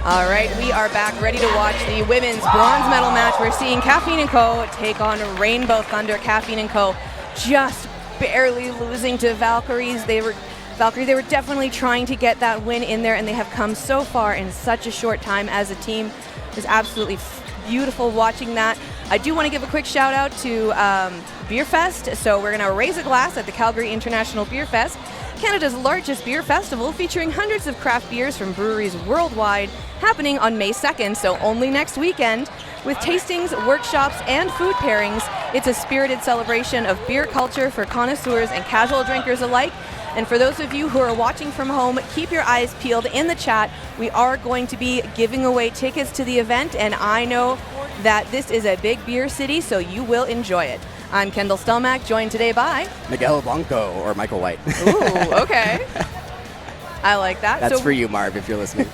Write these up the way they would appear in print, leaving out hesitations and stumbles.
All right, we are back ready to watch the women's bronze medal match. We're seeing Kaffeine & Co. take on Rainbow Thunder. Kaffeine & Co. just barely losing to Valkyries. They were definitely trying to get that win in there, and they have come so far in such a short time as a team. It was absolutely beautiful watching that. I do want to give a quick shout out to Beer Fest. So we're going to raise a glass at the Calgary International Beer Fest, Canada's largest beer festival featuring hundreds of craft beers from breweries worldwide, happening on May 2nd, so only next weekend. With tastings, workshops, and food pairings, it's a spirited celebration of beer culture for connoisseurs and casual drinkers alike. And for those of you who are watching from home, keep your eyes peeled in the chat. We are going to be giving away tickets to the event, and I know that this is a big beer city, so you will enjoy it. I'm Kendall Stelmack, joined today by Miguel Blanco, or Michael White. Ooh, okay. I like that. That's for you, Marv, if you're listening.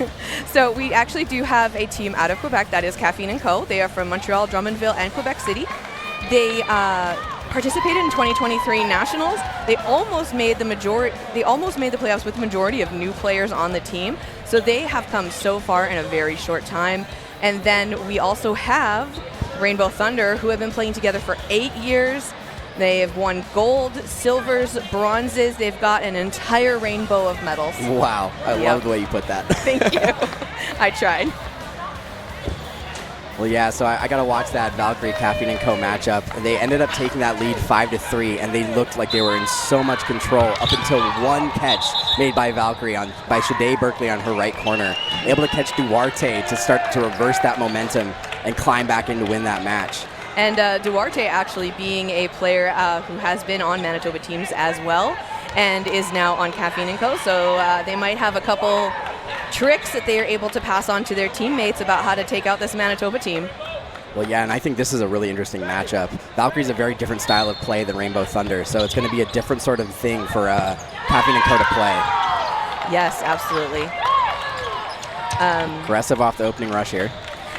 So we actually do have a team out of Quebec, that is Kaffeine & Co. They are from Montreal, Drummondville, and Quebec City. They participated in 2023 Nationals. They almost made the playoffs with the majority of new players on the team. So they have come so far in a very short time. And then we also have Rainbow Thunder, who have been playing together for 8 years. They have won gold, silvers, bronzes. They've got an entire rainbow of medals. Wow, I love the way you put that. Thank you. I tried. Well, yeah, so I got to watch that Valkyrie Kaffeine & Co. matchup. They ended up taking that lead 5-3, and they looked like they were in so much control up until one catch made by Valkyrie by Shade Berkeley on her right corner. Able to catch Duarte to start to reverse that momentum and climb back in to win that match. And Duarte actually being a player who has been on Manitoba teams as well and is now on Kaffeine & Co. So they might have a couple tricks that they are able to pass on to their teammates about how to take out this Manitoba team. Well, yeah, and I think this is a really interesting matchup. Valkyrie's a very different style of play than Rainbow Thunder, so it's going to be a different sort of thing for Kaffeine & Co. to play. Yes, absolutely. Aggressive off the opening rush here.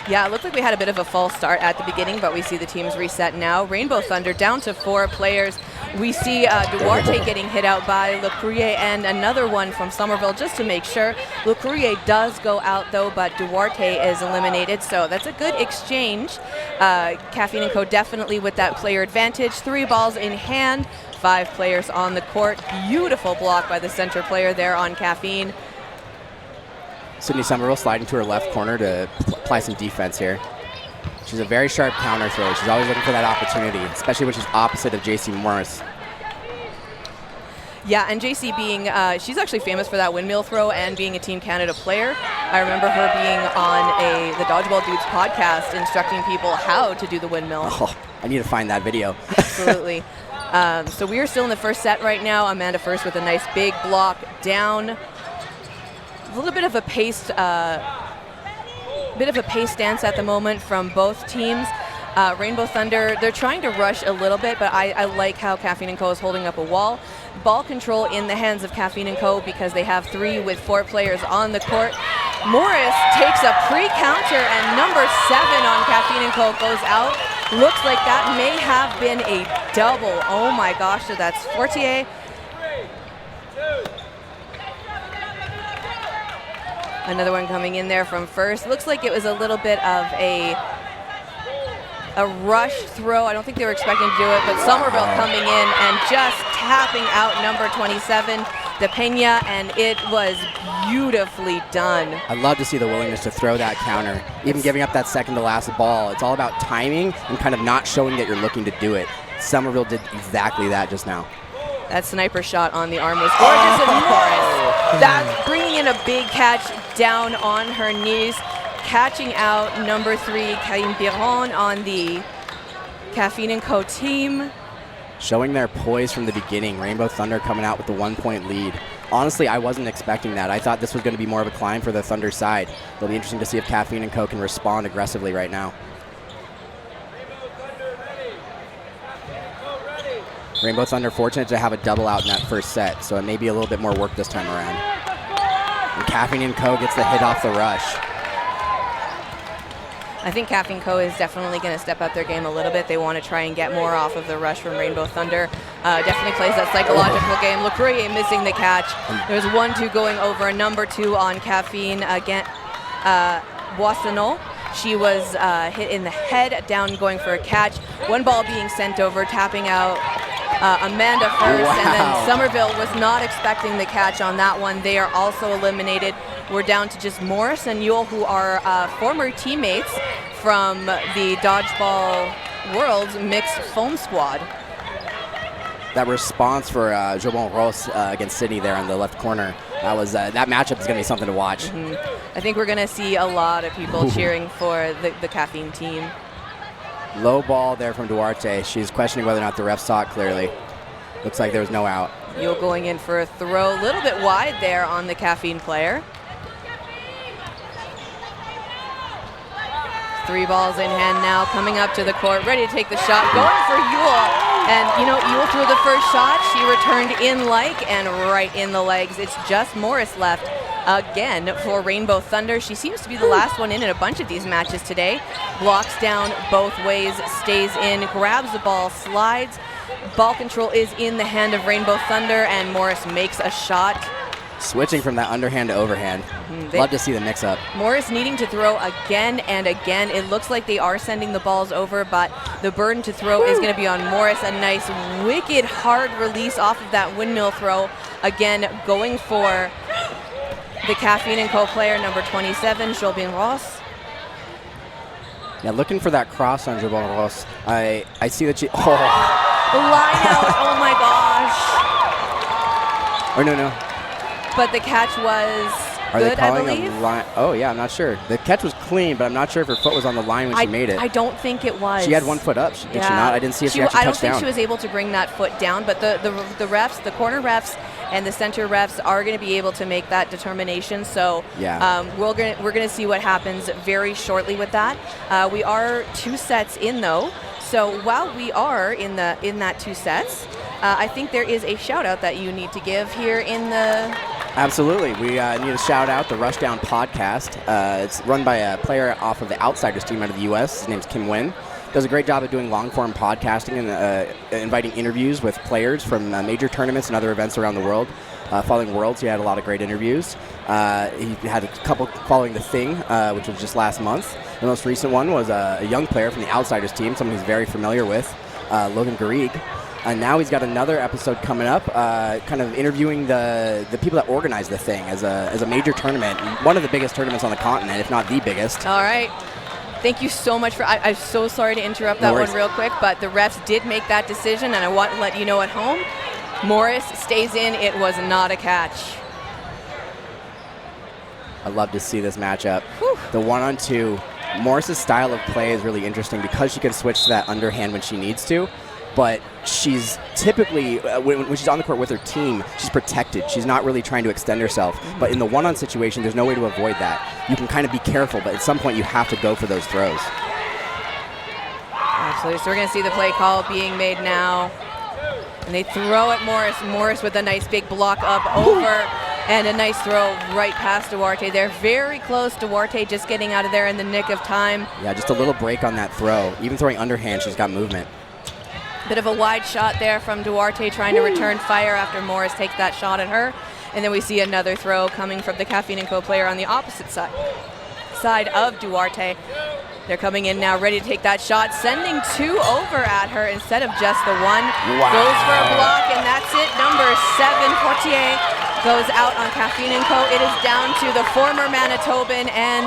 Yeah, it looked like we had a bit of a false start at the beginning, but we see the teams reset now. Rainbow Thunder down to 4 players. We see Duarte getting hit out by Le Courrier and another one from Somerville just to make sure. Le Courrier does go out though, but Duarte is eliminated, so that's a good exchange. Kaffeine & Co. definitely with that player advantage. 3 balls in hand, 5 players on the court. Beautiful block by the center player there on Kaffeine. Sydney Somerville sliding to her left corner to apply some defense here. She's a very sharp counter thrower. She's always looking for that opportunity, especially when she's opposite of JC Morris. Yeah, and JC being, she's actually famous for that windmill throw and being a Team Canada player. I remember her being on the Dodgeball Dudes podcast instructing people how to do the windmill. Oh, I need to find that video. Absolutely. So we are still in the first set right now. Amanda first with a nice big block down. A little bit of a pace dance at the moment from both teams. Rainbow Thunder, they're trying to rush a little bit, but I like how Kaffeine & Co. is holding up a wall. Ball control in the hands of Kaffeine & Co. because they have 3 with 4 players on the court. Morris takes a pre-counter, and number 7 on Kaffeine & Co. goes out. Looks like that may have been a double. Oh my gosh, so that's Fortier. Another one coming in there from first. Looks like it was a little bit of a rush throw. I don't think they were expecting to do it, but Somerville coming in and just tapping out number 27, De Pena, and it was beautifully done. I love to see the willingness to throw that counter, even giving up that second to last ball. It's all about timing and kind of not showing that you're looking to do it. Somerville did exactly that just now. That sniper shot on the arm was gorgeous, and Morris, that's bringing in a big catch down on her knees, catching out number 3, Karim Biron on the Kaffeine & Co. team. Showing their poise from the beginning. Rainbow Thunder coming out with the 1-point lead. Honestly, I wasn't expecting that. I thought this was going to be more of a climb for the Thunder side. It'll be interesting to see if Kaffeine & Co. can respond aggressively right now. Rainbow Thunder fortunate to have a double out in that first set, so it may be a little bit more work this time around. And Kaffeine & Co. gets the hit off the rush. I think Kaffeine & Co. is definitely going to step up their game a little bit. They want to try and get more off of the rush from Rainbow Thunder. Definitely plays that psychological game. Le Courrier missing the catch. There's 1-2 going over, number 2 on Kaffeine. Again, Boissonneau. She was hit in the head, down going for a catch. One ball being sent over, tapping out Amanda first, Wow. and then Somerville was not expecting the catch on that one. They are also eliminated. We're down to just Morris and Yule, who are former teammates from the Dodgeball World's mixed foam squad. That response for Jobon Ross against Sydney there in the left corner, that matchup is going to be something to watch. I think we're going to see a lot of people cheering for the Kaffeine team. Low ball there from Duarte. She's questioning whether or not the ref saw it clearly. Looks like there was no out. Yule going in for a throw, a little bit wide there on the Kaffeine player. 3 balls in hand now, coming up to the court, ready to take the shot, going for Yule. And, Yule threw the first shot. She returned in and right in the legs. It's just Morris left again for Rainbow Thunder. She seems to be the last one in a bunch of these matches today. Blocks down both ways, stays in, grabs the ball, slides. Ball control is in the hand of Rainbow Thunder, and Morris makes a shot. Switching from that underhand to overhand. Love to see the mix-up. Morris needing to throw again and again. It looks like they are sending the balls over, but the burden to throw is going to be on Morris. A nice, wicked, hard release off of that windmill throw. Again, going for the Kaffeine & Co. player, number 27, Jobin Ross. Yeah, looking for that cross on Jobin Ross. I see that she... Oh. Line out, oh my gosh. Or no. But the catch was good, I believe. Oh, yeah, I'm not sure. The catch was clean, but I'm not sure if her foot was on the line when she made it. I don't think it was. She had one foot up, did she not? I didn't see if she actually touched down. I don't think she was able to bring that foot down, but the refs, the corner refs and the center refs are going to be able to make that determination. So we're going to see what happens very shortly with that. We are 2 sets in, though. So while we are in that 2 sets, I think there is a shout out that you need to give here in the... Absolutely. We need to shout out the Rushdown podcast. It's run by a player off of the Outsiders team out of the U.S. His name's Kim Nguyen. Does a great job of doing long-form podcasting and inviting interviews with players from major tournaments and other events around the world. Following Worlds, he had a lot of great interviews. He had a couple following The Thing, which was just last month. The most recent one was a young player from the Outsiders team, someone he's very familiar with, Logan Garrigue. And now he's got another episode coming up, kind of interviewing the people that organize The Thing as a major tournament, one of the biggest tournaments on the continent, if not the biggest. All right. Thank you so much I'm so sorry to interrupt that one real quick, but the refs did make that decision, and I want to let you know at home, Morris stays in. It was not a catch. I love to see this matchup. Whew. The 1-on-2, Morris's style of play is really interesting because she can switch to that underhand when she needs to. But she's typically, when she's on the court with her team, she's protected. She's not really trying to extend herself. But in the one-on situation, there's no way to avoid that. You can kind of be careful, but at some point you have to go for those throws. Absolutely. So we're going to see the play call being made now. And they throw at Morris. Morris with a nice big block up over. And a nice throw right past Duarte. They're very close. Duarte just getting out of there in the nick of time. Yeah, just a little break on that throw. Even throwing underhand, she's got movement. Bit of a wide shot there from Duarte trying to return fire after Morris takes that shot at her. And then we see another throw coming from the Kaffeine & Co. player on the opposite side of Duarte. They're coming in now ready to take that shot, sending 2 over at her instead of just the 1. Wow. Goes for a block, and that's it. Number 7, Portier, goes out on Kaffeine & Co. It is down to the former Manitoban and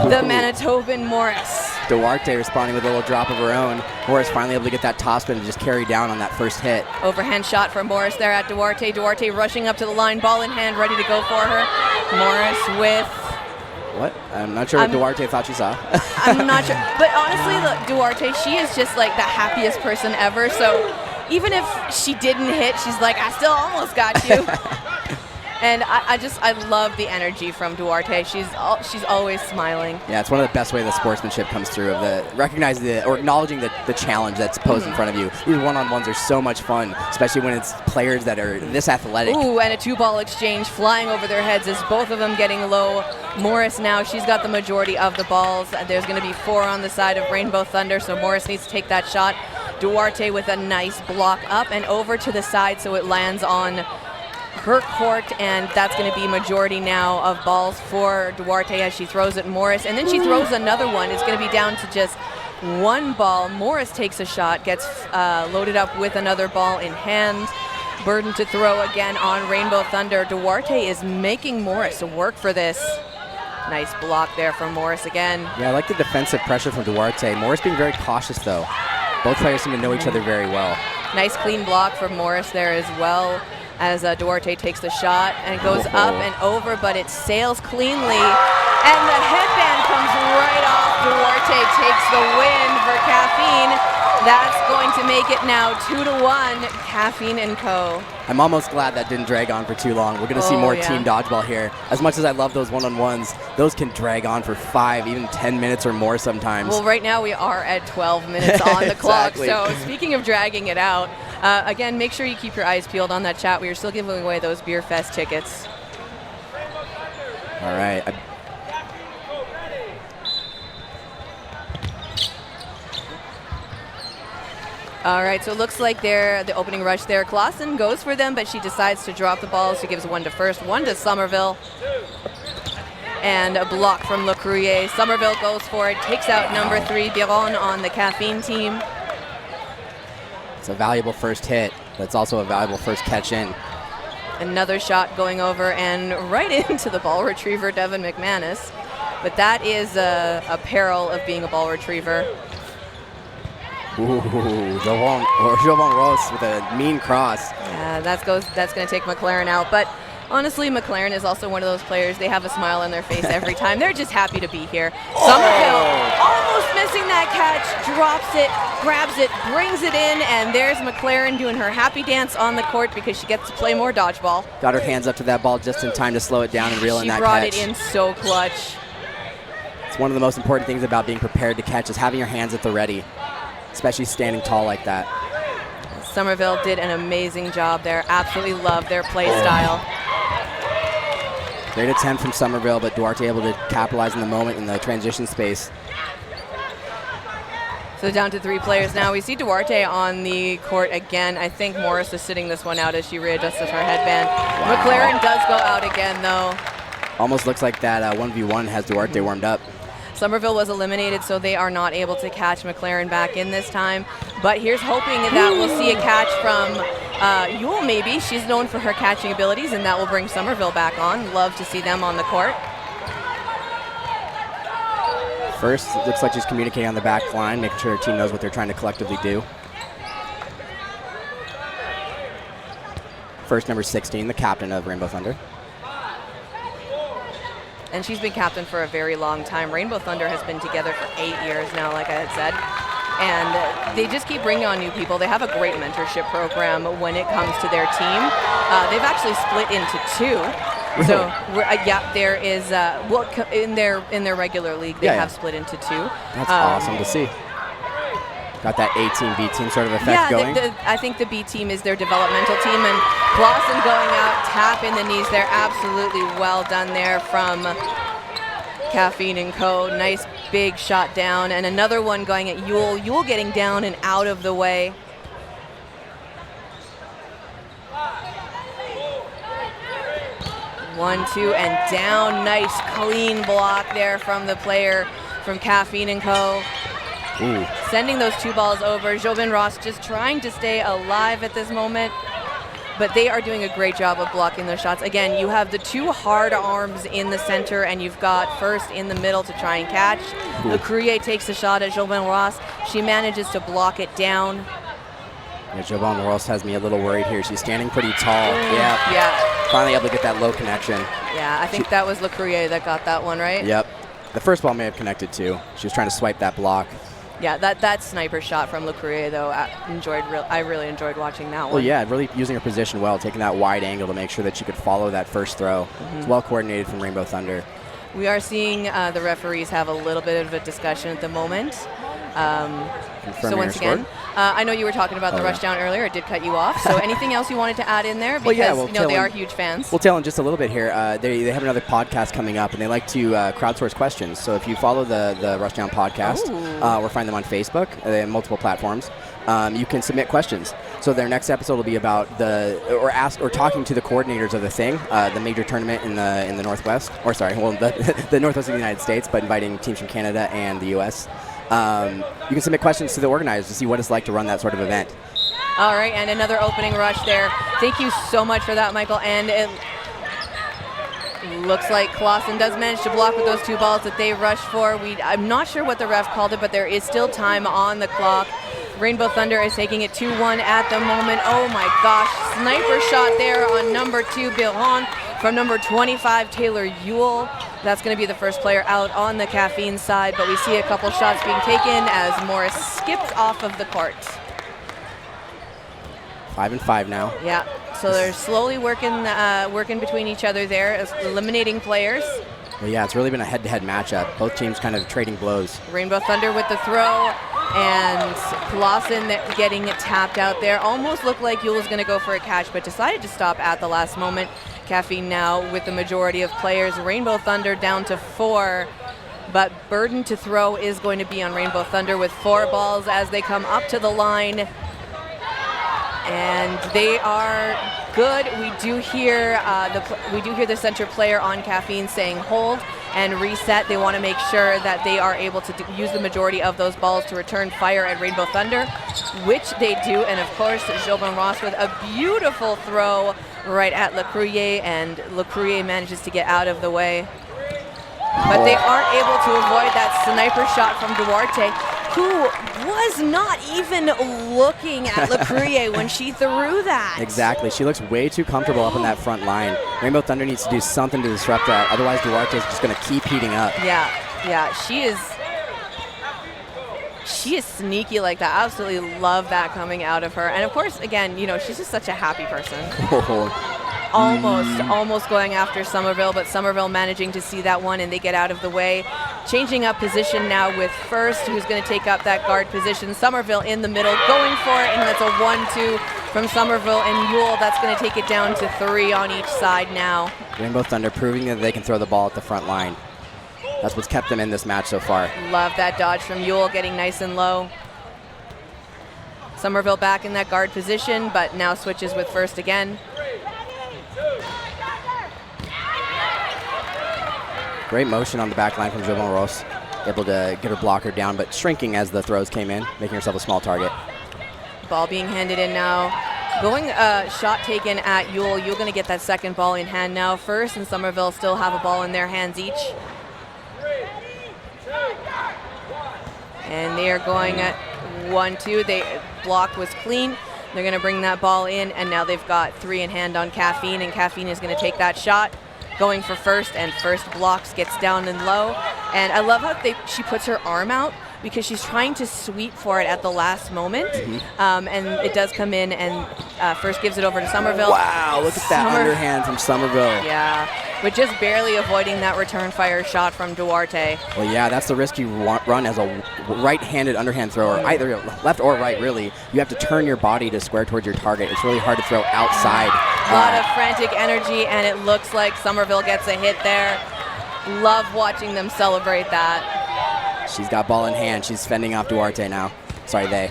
the Manitoban Morris. Duarte responding with a little drop of her own. Morris finally able to get that topspin and just carry down on that first hit. Overhand shot from Morris there at Duarte. Duarte rushing up to the line, ball in hand, ready to go for her. Morris with... What? I'm not sure what Duarte thought she saw. I'm not sure. But honestly, look, Duarte, she is just like the happiest person ever. So even if she didn't hit, she's like, I still almost got you. And I love the energy from Duarte. She's always smiling. Yeah, it's one of the best ways that sportsmanship comes through, of acknowledging the challenge that's posed in front of you. These one-on-ones are so much fun, especially when it's players that are this athletic. Ooh, and a 2-ball exchange flying over their heads as both of them getting low. Morris now, she's got the majority of the balls. There's going to be 4 on the side of Rainbow Thunder, so Morris needs to take that shot. Duarte with a nice block up and over to the side so it lands on her court, and that's going to be majority now of balls for Duarte as she throws at Morris. And then she throws another one. It's going to be down to just one ball. Morris takes a shot, gets loaded up with another ball in hand. Burden to throw again on Rainbow Thunder. Duarte is making Morris work for this. Nice block there from Morris again. Yeah, I like the defensive pressure from Duarte. Morris being very cautious, though. Both players seem to know each other very well. Nice clean block from Morris there as well, as Duarte takes the shot and goes up and over, but it sails cleanly. And the headband comes right off. Duarte takes the win for Kaffeine. That's going to make it now 2-1, Kaffeine and Co. I'm almost glad that didn't drag on for too long. We're going to see more team dodgeball here. As much as I love those one-on-ones, those can drag on for 5, even 10 minutes or more sometimes. Well, right now we are at 12 minutes on the clock. So speaking of dragging it out, again, make sure you keep your eyes peeled on that chat. We are still giving away those Beer Fest tickets. All right. All right, so it looks like the opening rush there. Clausen goes for them, but she decides to drop the ball. She gives one to first, one to Somerville. And a block from Le Courrier. Somerville goes for it, takes out number 3, Biron, on the Kaffeine team. It's a valuable first hit, but it's also a valuable first catch in. Another shot going over and right into the ball retriever, Devin McManus. But that is a peril of being a ball retriever. Ooh, Jovan Ross with a mean cross. Yeah, that's going to take McLaren out. But honestly, McLaren is also one of those players. They have a smile on their face every time. They're just happy to be here. Somerville almost missing that catch, drops it, grabs it, brings it in, and there's McLaren doing her happy dance on the court because she gets to play more dodgeball. Got her hands up to that ball just in time to slow it down and reel in that catch. She brought it in so clutch. It's one of the most important things about being prepared to catch is having your hands at the ready, especially standing tall like that. Somerville did an amazing job there. Absolutely love their play style. Great attempt from Somerville, but Duarte able to capitalize in the moment in the transition space. So down to 3 players now. We see Duarte on the court again. I think Morris is sitting this one out as she readjusts her headband. Wow. McLaren does go out again, though. Almost looks like that 1v1 has Duarte warmed up. Somerville was eliminated, so they are not able to catch McLaren back in this time. But here's hoping that we'll see a catch from Yule, maybe. She's known for her catching abilities, and that will bring Somerville back on. Love to see them on the court. First, it looks like she's communicating on the back line, making sure her team knows what they're trying to collectively do. First, number 16, the captain of Rainbow Thunder. And she's been captain for a very long time. Rainbow Thunder has been together for 8 years now, like I had said. And they just keep bringing on new people. They have a great mentorship program when it comes to their team. They've actually split into 2. Really? So, yeah, there is, in their regular league, they have split into 2. That's awesome to see. Got that A team, B team sort of effect going. I think the B team is their developmental team, and Clausen going out, tap in the knees there. Absolutely well done there from Kaffeine and Co. Nice big shot down, and another one going at Yule. Yule getting down and out of the way. One, two, and down. Nice clean block there from the player from Kaffeine and Co. Ooh. Sending those 2 balls over. Jobin Ross just trying to stay alive at this moment, but they are doing a great job of blocking those shots. Again, you have the 2 hard arms in the center, and you've got first in the middle to try and catch. Le Courrier takes the shot at Jobin Ross. She manages to block it down. Yeah, Jobin Ross has me a little worried here. She's standing pretty tall. Yeah. Finally able to get that low connection. Yeah, I think that was Le Courrier that got that one, right? Yep. The first ball may have connected too. She was trying to swipe that block. Yeah, that sniper shot from Le Courrier, though, I really enjoyed watching that one. Well, yeah, really using her position well, taking that wide angle to make sure that she could follow that first throw. It's well coordinated from Rainbow Thunder. We are seeing the referees have a little bit of a discussion at the moment. So once again, I know you were talking about the rush down earlier. It did cut you off. So anything else you wanted to add in there? Because they are huge fans. We'll tell them just a little bit here. They have another podcast coming up, and they like to crowdsource questions. So if you follow the Rush Down podcast or find them on Facebook, they have multiple platforms, you can submit questions. So their next episode will be about talking to the coordinators of the thing, the major tournament in the Northwest, or sorry, well, the Northwest of the United States, but inviting teams from Canada and the U.S. You can submit questions to the organizers to see what it's like to run that sort of event. All right, and another opening rush there. Thank you so much for that, Michael. And it looks like Clausen does manage to block with those 2 balls that they rushed for. I'm not sure what the ref called it, but there is still time on the clock. Rainbow Thunder is taking it 2-1 at the moment. Oh my gosh, sniper shot there on number 2, Biron, from number 25, Taylor Ewell. That's going to be the first player out on the Kaffeine side, but we see a couple shots being taken as Morris skips off of the court. 5-5 now. Yeah, so they're slowly working between each other there, eliminating players. Well, yeah, it's really been a head-to-head matchup. Both teams kind of trading blows. Rainbow Thunder with the throw, and Clausen getting it tapped out there. Almost looked like Yule was going to go for a catch, but decided to stop at the last moment. Kaffeine now with the majority of players. Rainbow Thunder down to 4, but burden to throw is going to be on Rainbow Thunder with 4 balls as they come up to the line. And they are good. We do hear the center player on Kaffeine saying hold and reset. They want to make sure that they are able to use the majority of those balls to return fire at Rainbow Thunder, which they do. And of course, Jobin Ross with a beautiful throw right at Lecruyer, and Lecruyer manages to get out of the way. But they aren't able to avoid that sniper shot from Duarte, who was not even looking at Lecruyer when she threw that. Exactly. She looks way too comfortable up in that front line. Rainbow Thunder needs to do something to disrupt that. Otherwise, Duarte is just going to keep heating up. Yeah. She is sneaky like that. I absolutely love that coming out of her. And of course, again, she's just such a happy person. Almost going after Somerville, but Somerville managing to see that one, and they get out of the way. Changing up position now with First, who's going to take up that guard position. Somerville in the middle, going for it, and that's a 1-2 from Somerville and Yule. That's going to take it down to 3 on each side now. Rainbow Thunder proving that they can throw the ball at the front line. That's what's kept them in this match so far. Love that dodge from Yule, getting nice and low. Somerville back in that guard position, but now switches with First again. Great motion on the back line from Jobin Ross. Able to get her blocker down, but shrinking as the throws came in, making herself a small target. Ball being handed in now. Going shot taken at Yule. Yule going to get that second ball in hand now. First and Somerville still have a ball in their hands each. And they are going at 1-2. They block was clean. They're going to bring that ball in, and now they've got 3 in hand on Kaffeine, and Kaffeine is going to take that shot. Going for First, and First blocks, gets down and low. And I love how she puts her arm out because she's trying to sweep for it at the last moment. And it does come in, and First gives it over to Somerville. Wow, look at that underhand from Somerville. Yeah, but just barely avoiding that return fire shot from Duarte. Well, yeah, that's the risk you run as a right-handed underhand thrower, either left or right, really. You have to turn your body to square towards your target. It's really hard to throw outside. A lot of frantic energy, and it looks like Somerville gets a hit there. Love watching them celebrate that. She's got ball in hand. She's fending off Duarte now. Sorry, they.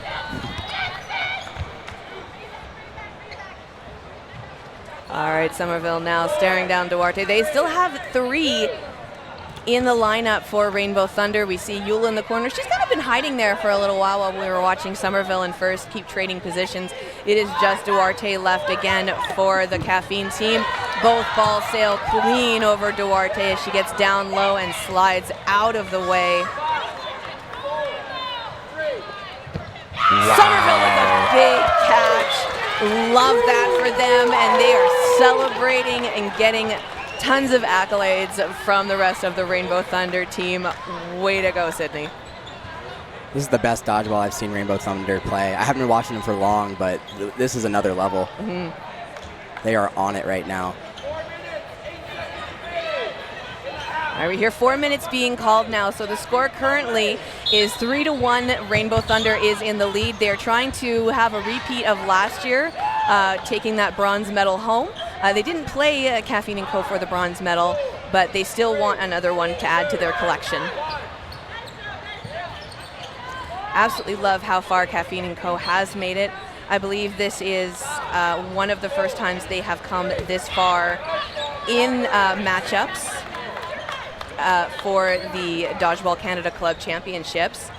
All right, Somerville now staring down Duarte. They still have 3 in the lineup for Rainbow Thunder. We see Yule in the corner. She's kind of been hiding there for a little while we were watching Somerville and First keep trading positions. It is just Duarte left again for the Kaffeine team. Both balls sail clean over Duarte as she gets down low and slides out of the way. Wow. Somerville with a big catch. Love that for them, and they are celebrating and getting tons of accolades from the rest of the Rainbow Thunder team. Way to go, Sydney. This is the best dodgeball I've seen Rainbow Thunder play. I haven't been watching them for long, but this is another level. They are on it right now. All right, we hear 4 minutes being called now. So the score currently is 3-1. Rainbow Thunder is in the lead. They're trying to have a repeat of last year, taking that bronze medal home. They didn't play Kaffeine & Co. for the bronze medal, but they still want another one to add to their collection. Absolutely love how far Kaffeine & Co. has made it. I believe this is one of the first times they have come this far in matchups for the Dodgeball Canada Club Championships.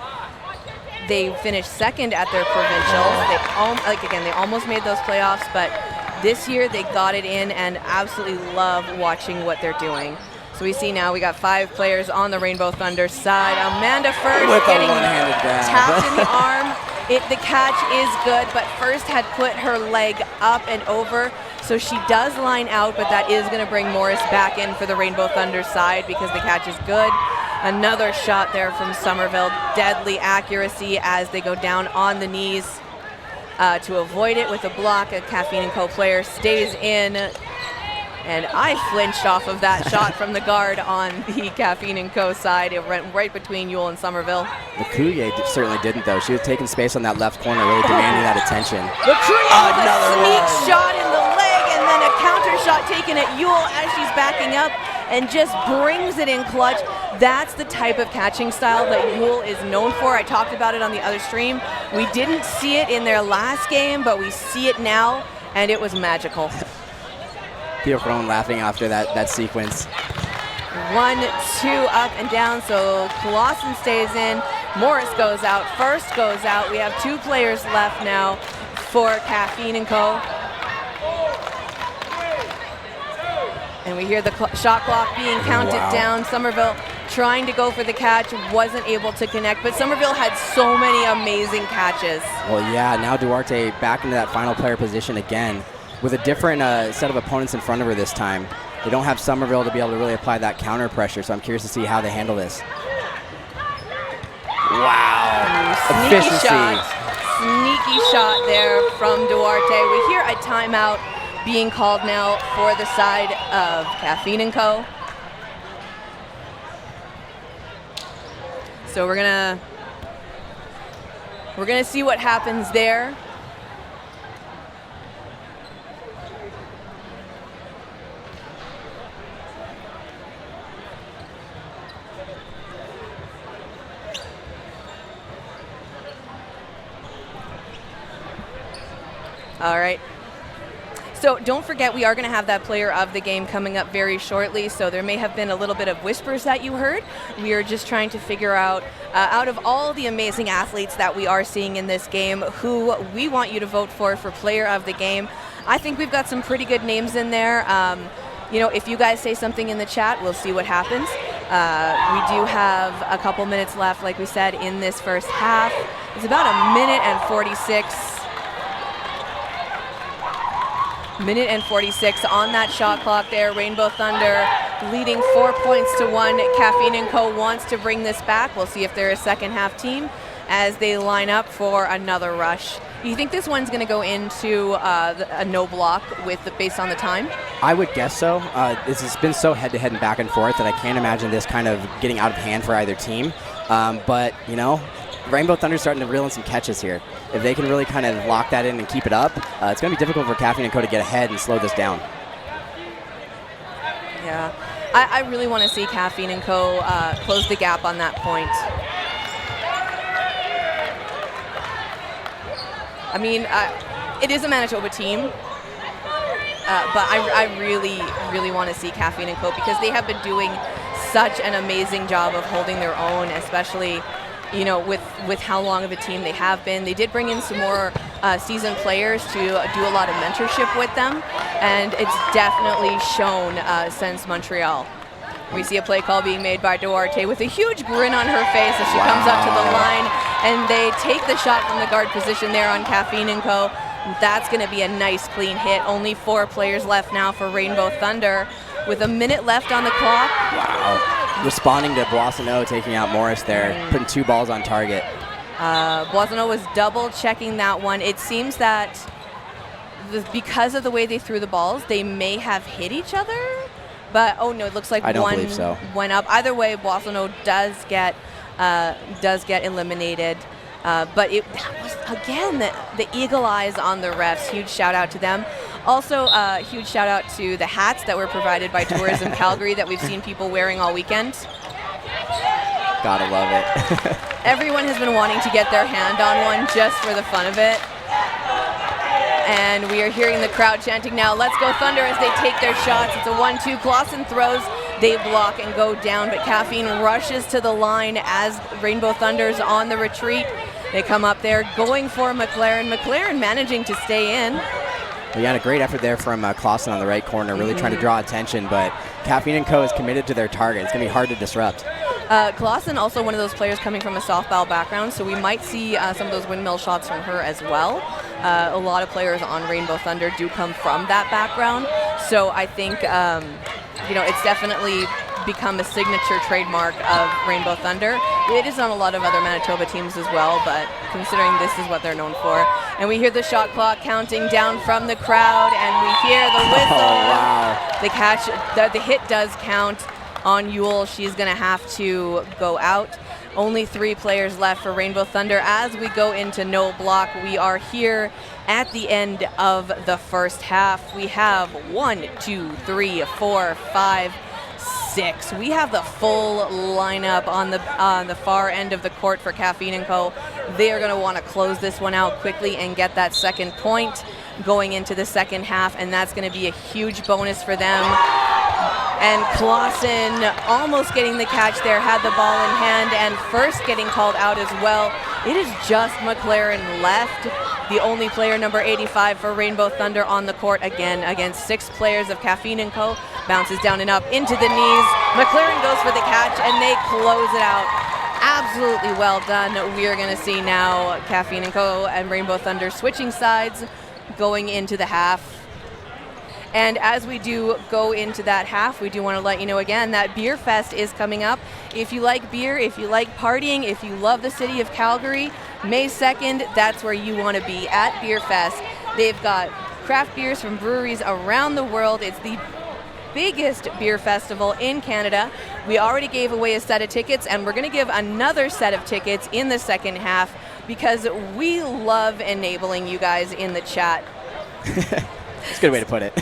They finished second at their provincials. They almost made those playoffs, but this year they got it in and absolutely love watching what they're doing. So we see now we got 5 players on the Rainbow Thunder side. Amanda First with getting a one-handed grab. tapped in the arm. The catch is good, but First had put her leg up and over, so she does line out, but that is going to bring Morris back in for the Rainbow Thunder side because the catch is good. Another shot there from Somerville. Deadly accuracy as they go down on the knees to avoid it with a block. A Kaffeine & Co. player stays in. And I flinched off of that shot from the guard on the Kaffeine & Co. side. It went right between Yule and Somerville. Lacuye certainly didn't, though. She was taking space on that left corner, really demanding that attention. Lacuye with a sneak shot in the leg, and then a counter shot taken at Yule as she's backing up and just brings it in clutch. That's the type of catching style that Yule is known for. I talked about it on the other stream. We didn't see it in their last game, but we see it now, and it was magical. Theo Crone laughing after that sequence. 1, 2, up and down, so Clausen stays in. Morris goes out, First goes out. We have 2 players left now for Kaffeine & Co. And we hear the shot clock being counted down. Somerville trying to go for the catch, wasn't able to connect, but Somerville had so many amazing catches. Well, yeah, now Duarte back into that final player position again with a different set of opponents in front of her this time. They don't have Somerville to be able to really apply that counter pressure, so I'm curious to see how they handle this. Wow. Efficiency. Sneaky shot there from Duarte. We hear a timeout being called now for the side of Kaffeine & Co. So we're gonna see what happens there. All right. So don't forget, we are going to have that player of the game coming up very shortly, so there may have been a little bit of whispers that you heard. We are just trying to figure out of all the amazing athletes that we are seeing in this game, who we want you to vote for player of the game. I think we've got some pretty good names in there. You know, if you guys say something in the chat, we'll see what happens. We do have a couple minutes left, like we said, in this first half. It's about a minute and 46. Minute and 46 on that shot clock there. Rainbow Thunder leading 4 points to 1. Kaffeine & Co. wants to bring this back. We'll see if they're a second half team as they line up for another rush. Do you think this one's going to go into a no block based on the time? I would guess so. This has been so head-to-head and back and forth that I can't imagine this kind of getting out of hand for either team. But, you know, Rainbow Thunder's starting to reel in some catches here. If they can really kind of lock that in and keep it up, it's going to be difficult for Kaffeine & Co. to get ahead and slow this down. Yeah, I really want to see Kaffeine & Co. Close the gap on that point. I mean, it is a Manitoba team, but I really, really want to see Kaffeine & Co. because they have been doing such an amazing job of holding their own, especially, you know, with how long of a team they have been. They did bring in some more seasoned players to do a lot of mentorship with them, and it's definitely shown since Montreal. We see a play call being made by Duarte with a huge grin on her face as she comes up to the line, and they take the shot from the guard position there on Kaffeine & Co. That's going to be a nice clean hit. Only 4 players left now for Rainbow Thunder with a minute left on the clock. Wow. Responding to Boissonneau taking out Morris there, putting 2 balls on target. Boissonneau was double checking that one. It seems that because of the way they threw the balls, they may have hit each other. But, oh no, it looks like one went up. Either way, Boissonneau does get eliminated. But that was, again, the eagle eyes on the refs. Huge shout out to them. Also, huge shout out to the hats that were provided by Tourism Calgary that we've seen people wearing all weekend. Gotta love it. Everyone has been wanting to get their hand on one just for the fun of it. and we are hearing the crowd chanting now, "Let's go Thunder," as they take their shots. It's a 1-2. Clausen throws, they block and go down, but Kaffeine rushes to the line as Rainbow Thunder's on the retreat. They come up there going for McLaren. McLaren managing to stay in. Well, yeah, and a great effort there from Clausen on the right corner, really trying to draw attention, but Kaffeine & Co. is committed to their target. It's going to be hard to disrupt. Clausen, also one of those players coming from a softball background, so we might see some of those windmill shots from her as well. A lot of players on Rainbow Thunder do come from that background, so I think it's definitely become a signature trademark of Rainbow Thunder. It is on a lot of other Manitoba teams as well, but considering this is what they're known for. And we hear the shot clock counting down from the crowd, and we hear the whistle. Oh, wow. The catch, the hit does count on Yule. She's going to have to go out. Only 3 players left for Rainbow Thunder. As we go into no block, we are here at the end of the first half. We have 1, 2, 3, 4, 5, 6. We have the full lineup on the far end of the court for Kaffeine & Co. They are going to want to close this one out quickly and get that second point going into the second half, and that's going to be a huge bonus for them. And Clausen almost getting the catch there, had the ball in hand, and first getting called out as well. It is just McLaren left, the only player, number 85 for Rainbow Thunder, on the court again against 6 players of Kaffeine & Co. Bounces down and up into the knees. McLaren goes for the catch, and they close it out. Absolutely well done. We are going to see now Kaffeine & Co. and Rainbow Thunder switching sides going into the half. And as we do go into that half, we do want to let you know again that Beer Fest is coming up. If you like beer, if you like partying, if you love the city of Calgary, May 2nd, that's where you want to be, at Beer Fest. They've got craft beers from breweries around the world. It's the biggest beer festival in Canada. We already gave away a set of tickets, and we're going to give another set of tickets in the second half because we love enabling you guys in the chat. That's a good way to put it.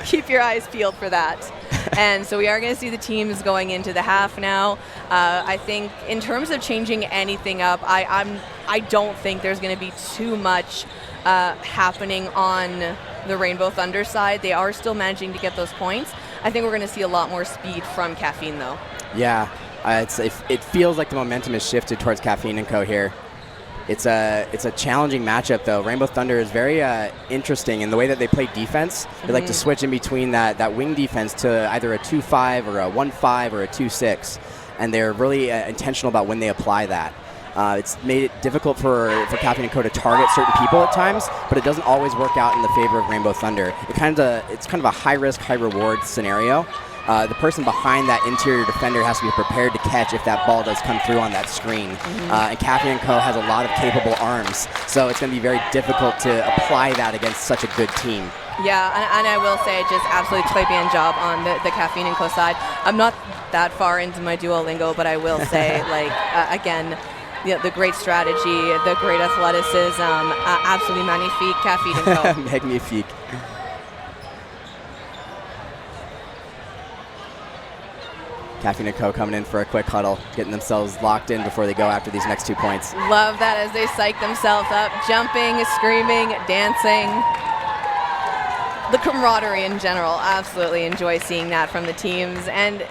Keep your eyes peeled for that. And so we are going to see the teams going into the half now. I think in terms of changing anything up, I don't think there's going to be too much happening on the Rainbow Thunder side. They are still managing to get those points. I think we're going to see a lot more speed from Kaffeine, though. Yeah, it feels like the momentum has shifted towards Kaffeine & Co. here. It's a challenging matchup, though. Rainbow Thunder is very interesting in the way that they play defense. They like to switch in between that wing defense to either a 2-5 or a 1-5 or a 2-6, and they're really intentional about when they apply that. It's made it difficult for Kaffeine & Co. to target certain people at times, but it doesn't always work out in the favor of Rainbow Thunder. It's kind of a high-risk, high-reward scenario. The person behind that interior defender has to be prepared to catch if that ball does come through on that screen. And Kaffeine & Co. has a lot of capable arms, so it's going to be very difficult to apply that against such a good team. Yeah, and I will say just absolutely champion job on the Kaffeine & Co. side. I'm not that far into my Duolingo, but I will say, again, the great strategy, the great athleticism, absolutely magnifique, Kaffeine & Co. Magnifique. Kaffeine & Co. coming in for a quick huddle, getting themselves locked in before they go after these next 2 points. Love that as they psych themselves up, jumping, screaming, dancing. The camaraderie in general, absolutely enjoy seeing that from the teams. And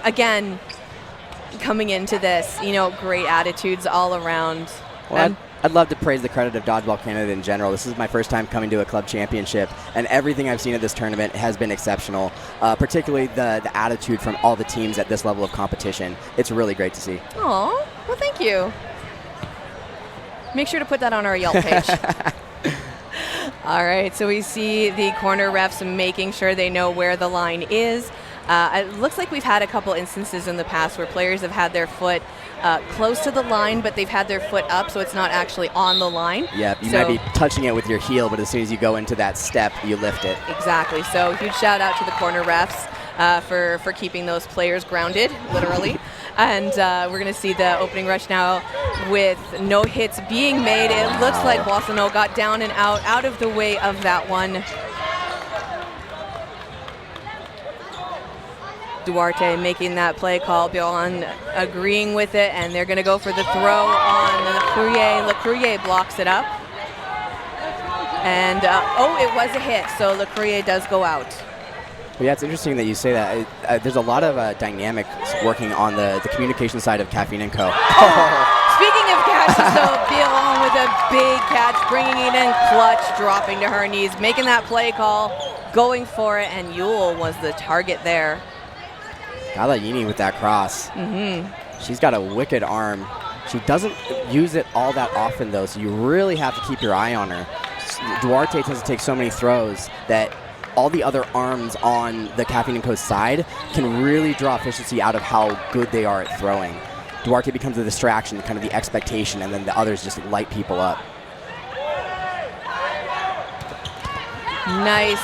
again, coming into this, great attitudes all around. Well, I'd love to praise the credit of Dodgeball Canada in general. This is my first time coming to a club championship, and everything I've seen at this tournament has been exceptional, particularly the attitude from all the teams at this level of competition. It's really great to see. Oh, well, thank you. Make sure to put that on our Yelp page. All right, so we see the corner refs making sure they know where the line is. It looks like we've had a couple instances in the past where players have had their foot close to the line, but they've had their foot up, so it's not actually on the line. Yeah, you might be touching it with your heel, but as soon as you go into that step, you lift it. Exactly. So huge shout out to the corner refs for keeping those players grounded, literally. And we're going to see the opening rush now with no hits being made. It looks like Boissonneau got down and out of the way of that one. Duarte making that play call, Bjorn agreeing with it, and they're going to go for the throw on LeCourrier. LeCourrier blocks it up. And, oh, it was a hit, so Le Courrier does go out. Yeah, it's interesting that you say that. There's a lot of dynamics working on the communication side of Kaffeine & Co. Speaking of catches, though, Biron with a big catch, bringing it in clutch, dropping to her knees, making that play call, going for it, and Yule was the target there. Galayini with that cross. She's got a wicked arm. She doesn't use it all that often, though, so you really have to keep your eye on her. Duarte tends to take so many throws that all the other arms on the Kaffeine & Co. side can really draw efficiency out of how good they are at throwing. Duarte becomes a distraction, kind of the expectation, and then the others just light people up. Nice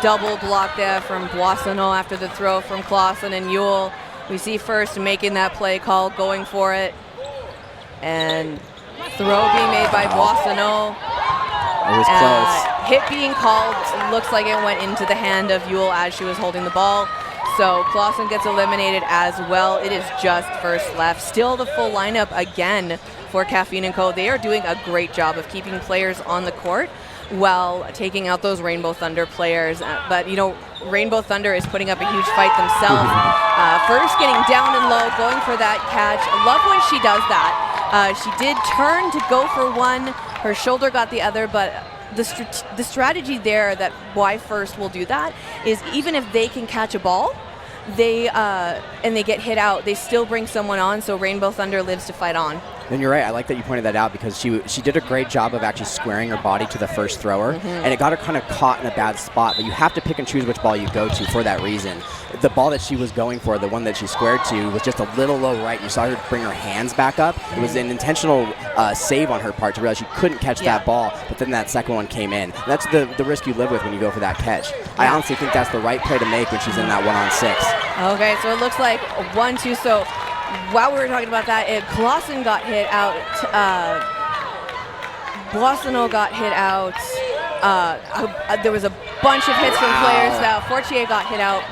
double block there from Boissonneau after the throw from Clausen and Yule. We see first making that play call, going for it. And throw being made by Boissonneau. It was close. Hit being called. It looks like it went into the hand of Yule as she was holding the ball. So Clausen gets eliminated as well. It is just first left. Still the full lineup again for Kaffeine & Co. They are doing a great job of keeping players on the court while taking out those Rainbow Thunder players. But, you know, Rainbow Thunder is putting up a huge fight themselves. First getting down and low, going for that catch. I love when she does that. She did turn to go for one. Her shoulder got the other, but the strategy there that why first will do that is even if they can catch a ball, and they get hit out, they still bring someone on, so Rainbow Thunder lives to fight on. Then you're right. I like that you pointed that out because she did a great job of actually squaring her body to the first thrower, and it got her kind of caught in a bad spot. But you have to pick and choose which ball you go to for that reason. The ball that she was going for, the one that she squared to, was just a little low right. You saw her bring her hands back up. It was an intentional save on her part to realize she couldn't catch that ball, but then that second one came in. And that's the risk you live with when you go for that catch. I honestly think that's the right play to make when she's in that 1-on-6. Okay, so it looks like 1-2. So while we were talking about that, Clausen got hit out. Boissonneau got hit out. There was a bunch of hits from players. Fortier got hit out.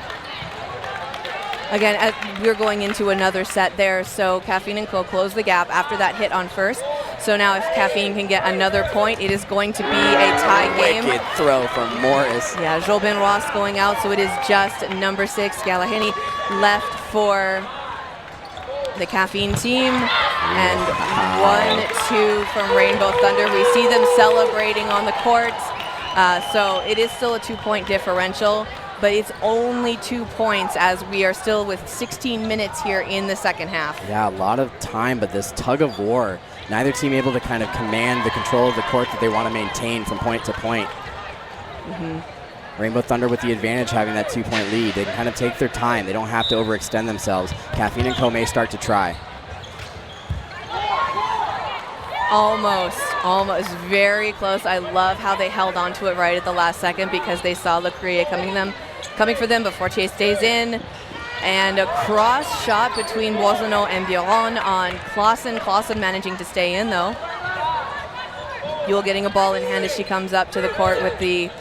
Again, we're going into another set there. So Kaffeine & Co. closed the gap after that hit on first. So now if Kaffeine can get another point, it is going to be a tie game. Wicked throw from Morris. Yeah, Jobin Ross going out, so it is just number 6, Galahini, left for the Kaffeine team. And 1-2 from Rainbow Thunder. We see them celebrating on the court. So it is still a 2-point differential, but it's only 2 points as we are still with 16 minutes here in the second half. Yeah, a lot of time, but this tug of war. Neither team able to kind of command the control of the court that they want to maintain from point to point. Rainbow Thunder with the advantage having that 2-point lead. They can kind of take their time. They don't have to overextend themselves. Kaffeine & Co. may start to try. Almost very close. I love how they held on to it right at the last second because they saw Le Courrier coming for them, but Fortier stays in. And a cross shot between Boissonneau and Biron on Clausen. Clausen managing to stay in, though. Yule getting a ball in hand as she comes up to the court with the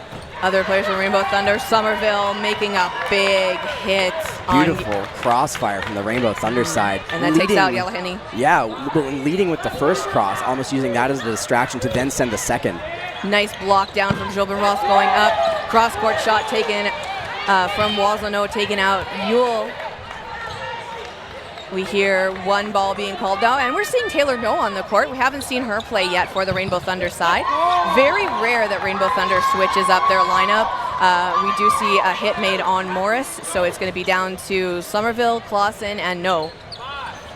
other players from Rainbow Thunder. Somerville making a big hit. Beautiful crossfire from the Rainbow Thunder side. And that takes out Yelahini. Yeah, leading with the first cross, almost using that as a distraction to then send the second. Nice block down from Jobin Ross going up. Cross-court shot taken from Boissonneau, taken out Yule. We hear one ball being called down, and we're seeing Taylor No on the court. We haven't seen her play yet for the Rainbow Thunder side. Very rare that Rainbow Thunder switches up their lineup. We do see a hit made on Morris, so it's going to be down to Somerville, Clausen, and No.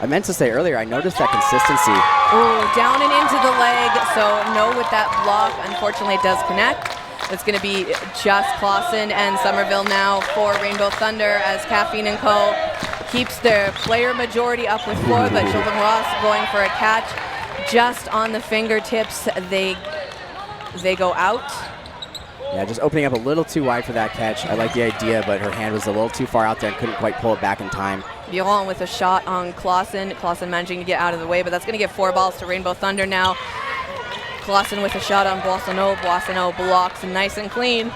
I meant to say earlier, I noticed that consistency. Ooh, down and into the leg, so No with that block. Unfortunately, it does connect. It's going to be just Clausen and Somerville now for Rainbow Thunder as Kaffeine & Co. keeps their player majority up with 4, but Jobin Ross going for a catch just on the fingertips. They go out. Yeah, just opening up a little too wide for that catch. I like the idea, but her hand was a little too far out there and couldn't quite pull it back in time. Biron with a shot on Clausen. Clausen managing to get out of the way, but that's going to give 4 balls to Rainbow Thunder now. Clausen with a shot on Boissonneau. Boissonneau blocks nice and clean.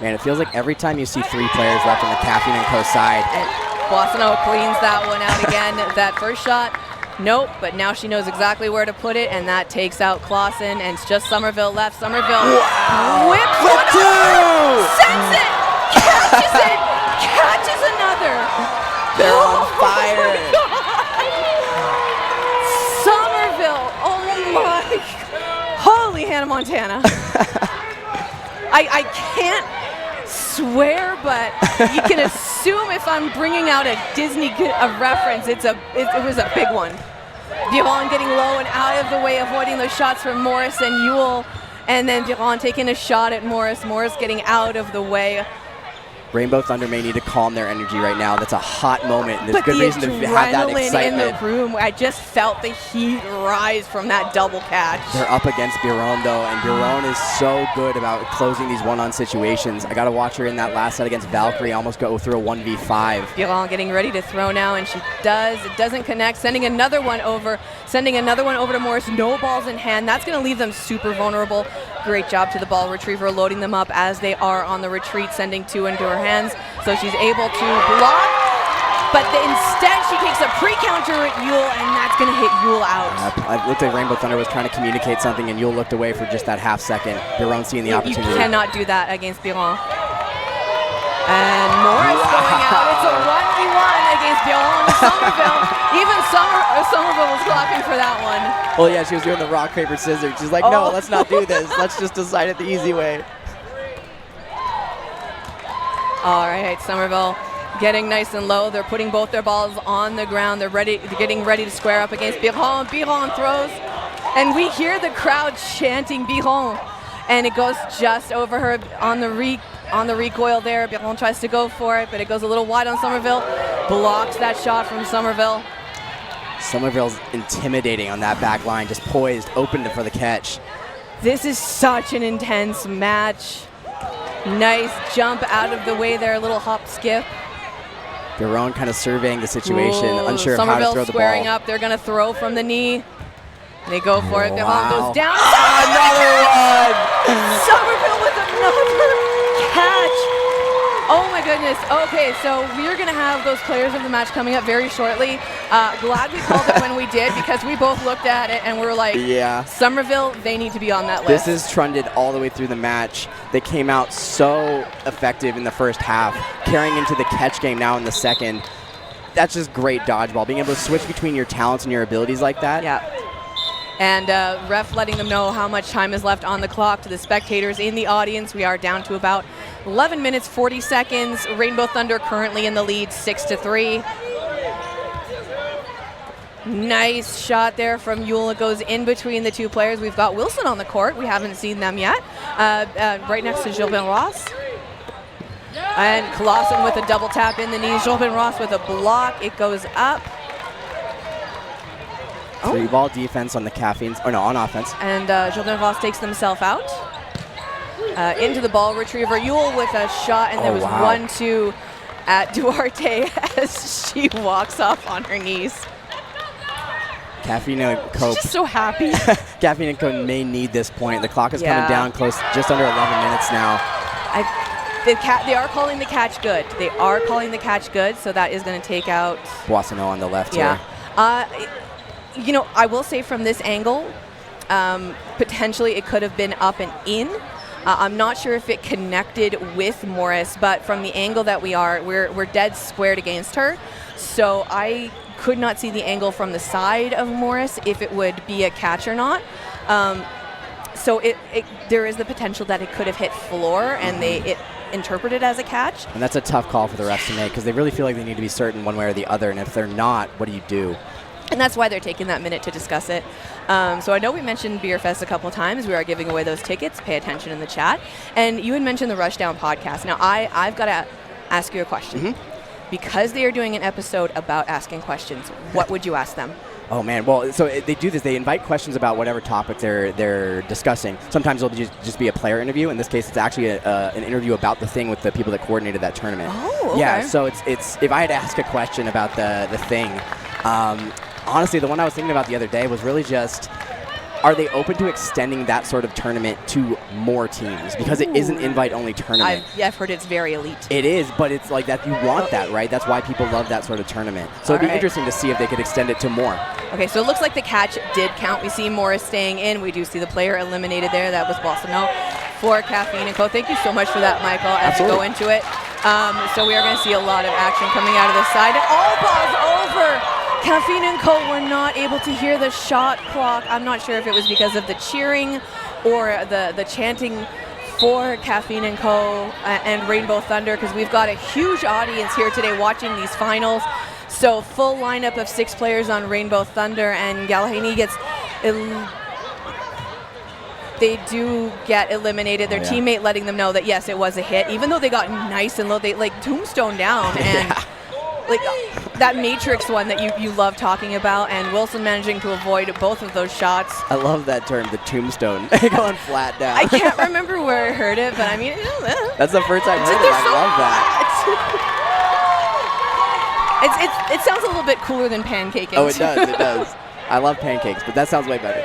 Man, it feels like every time you see 3 players left on the Kaffeine & Co. side. And Boissonneau cleans that one out again. That first shot Nope, but now she knows exactly where to put it, and that takes out Clausen, and it's just Somerville left. Somerville whips one over, sends it, catches it, catches another. They're on fire. Somerville, oh my, holy Hannah Montana. I can't swear, but you can assume if I'm bringing out a Disney reference, it was a big one. Biron getting low and out of the way, avoiding those shots from Morris and Yule, and then Biron taking a shot at Morris. Morris getting out of the way. Rainbow Thunder may need to calm their energy right now. That's a hot moment, and there's But good the reason to have that excitement. in the room, I just felt the heat rise from that double catch. They're up against Biron, though, and Biron is so good about closing these one-on situations. I got to watch her in that last set against Valkyrie almost go through a 1v5. Biron getting ready to throw now, and she does. It doesn't connect, sending another one over to Morris. No balls in hand. That's going to leave them super vulnerable. Great job to the ball retriever, loading them up as they are on the retreat, sending two into her hands. So she's able to block, but instead she takes a pre-counter at Yule, and that's going to hit Yule out. I looked like Rainbow Thunder was trying to communicate something, and Yule looked away for just that half second. Biron seeing the opportunity. You cannot do that against Biron. And Morris going out. It's a 1v1 against Biron and Somerville. Even Somerville was clapping for that one. Well, yeah, she was doing the rock, paper, scissors. She's like, no, let's not do this. Let's just decide it the easy way. All right, Somerville getting nice and low. They're putting both their balls on the ground. They're getting ready to square up against Biron. Biron throws, and we hear the crowd chanting Biron, and it goes just over her on the recoil there. Biron tries to go for it, but it goes a little wide on Somerville. Blocks that shot from Somerville. Somerville's intimidating on that back line, just poised, open for the catch. This is such an intense match. Nice jump out of the way there, a little hop skip. Biron kind of surveying the situation, unsure of how to Somerville throw the ball. squaring up. They're going to throw from the knee. They go for it. Biron goes down. Another one! Somerville with another catch. Oh my goodness. Okay, so we're going to have those players of the match coming up very shortly. Glad we called it when we did, because we both looked at it and we're like, yeah, Somerville, they need to be on that list. This is trended all the way through the match. They came out so effective in the first half, carrying into the catch game now in the second. That's just great dodgeball, being able to switch between your talents and your abilities like that. Yeah. And ref letting them know how much time is left on the clock. To the spectators in the audience, we are down to about 11 minutes, 40 seconds. Rainbow Thunder currently in the lead, 6-3. Nice shot there from Yule. It goes in between the two players. We've got Wilson on the court. We haven't seen them yet. Right next to Jobin Ross. And Clausen with a double tap in the knees. Jobin Ross with a block. It goes up. Three ball defense on the Kaffeine, or no, on offense. And Jobin Ross takes himself out. Into the ball retriever. Yule with a shot, and there was 1-2 at Duarte as she walks off on her knees. Caffeine and Co. She's just so happy. Caffeine and Co. may need this point. The clock is coming down close, just under 11 minutes now. They are calling the catch good. They are calling the catch good, so that is going to take out Boissonneau on the left here. You know, I will say from this angle, potentially it could have been up and in. I'm not sure if it connected with Morris, but from the angle that we're dead squared against her. So I could not see the angle from the side of Morris if it would be a catch or not. So there is the potential that it could have hit floor, and it interpreted as a catch. And that's a tough call for the refs to make, because they really feel like they need to be certain one way or the other, and if they're not, what do you do? And that's why they're taking that minute to discuss it. So I know we mentioned Beer Fest a couple of times. We are giving away those tickets. Pay attention in the chat. And you had mentioned the Rushdown podcast. Now, I've got to ask you a question. Mm-hmm. Because they are doing an episode about asking questions, what would you ask them? Oh, man. Well, so they do this. They invite questions about whatever topic they're discussing. Sometimes it'll just be a player interview. In this case, it's actually an interview about the thing with the people that coordinated that tournament. Oh, okay. Yeah, so it's if I had to ask a question about the thing, honestly, the one I was thinking about the other day was really just are they open to extending that sort of tournament to more teams? Because it is an invite-only tournament. I've heard it's very elite. It is, but it's like that. You want that, right? That's why people love that sort of tournament. So it'd be interesting to see if they could extend it to more. Okay, so it looks like the catch did count. We see Morris staying in. We do see the player eliminated there. That was Bolsonaro for Kaffeine and Co. Thank you so much for that, Michael, as we go into it. So we are going to see a lot of action coming out of the side. All balls over. Kaffeine and Co. were not able to hear the shot clock. I'm not sure if it was because of the cheering or the chanting for Kaffeine and Co. And Rainbow Thunder, because we've got a huge audience here today watching these finals. So full lineup of 6 players on Rainbow Thunder, and Galahani gets they do get eliminated. Their teammate letting them know that yes, it was a hit, even though they got nice and low. They like tombstone down and like that Matrix one that you love talking about, and Wilson managing to avoid both of those shots. I love that term, the tombstone, going flat down. I can't remember where I heard it, but I mean, that's the first I heard it. I love that. It sounds a little bit cooler than pancaking. Oh, it does. It does. I love pancakes, but that sounds way better.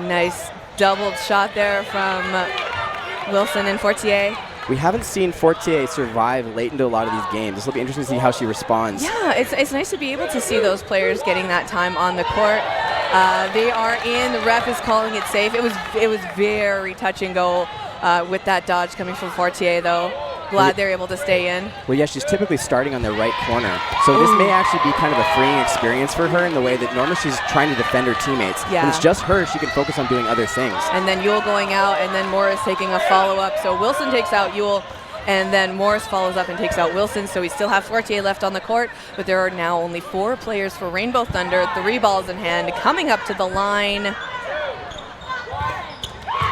Nice doubled shot there from Wilson and Fortier. We haven't seen Fortier survive late into a lot of these games. This will be interesting to see how she responds. Yeah, it's nice to be able to see those players getting that time on the court. They are in. The ref is calling it safe. It was very touch and go with that dodge coming from Fortier, though. Glad they're able to stay in. Well, yeah, she's typically starting on the right corner. So this may actually be kind of a freeing experience for her in the way that normally she's trying to defend her teammates. Yeah. When it's just her, she can focus on doing other things. And then Yule going out, and then Morris taking a follow-up. So Wilson takes out Yule, and then Morris follows up and takes out Wilson. So we still have Fortier left on the court, but there are now only 4 players for Rainbow Thunder, 3 balls in hand, coming up to the line.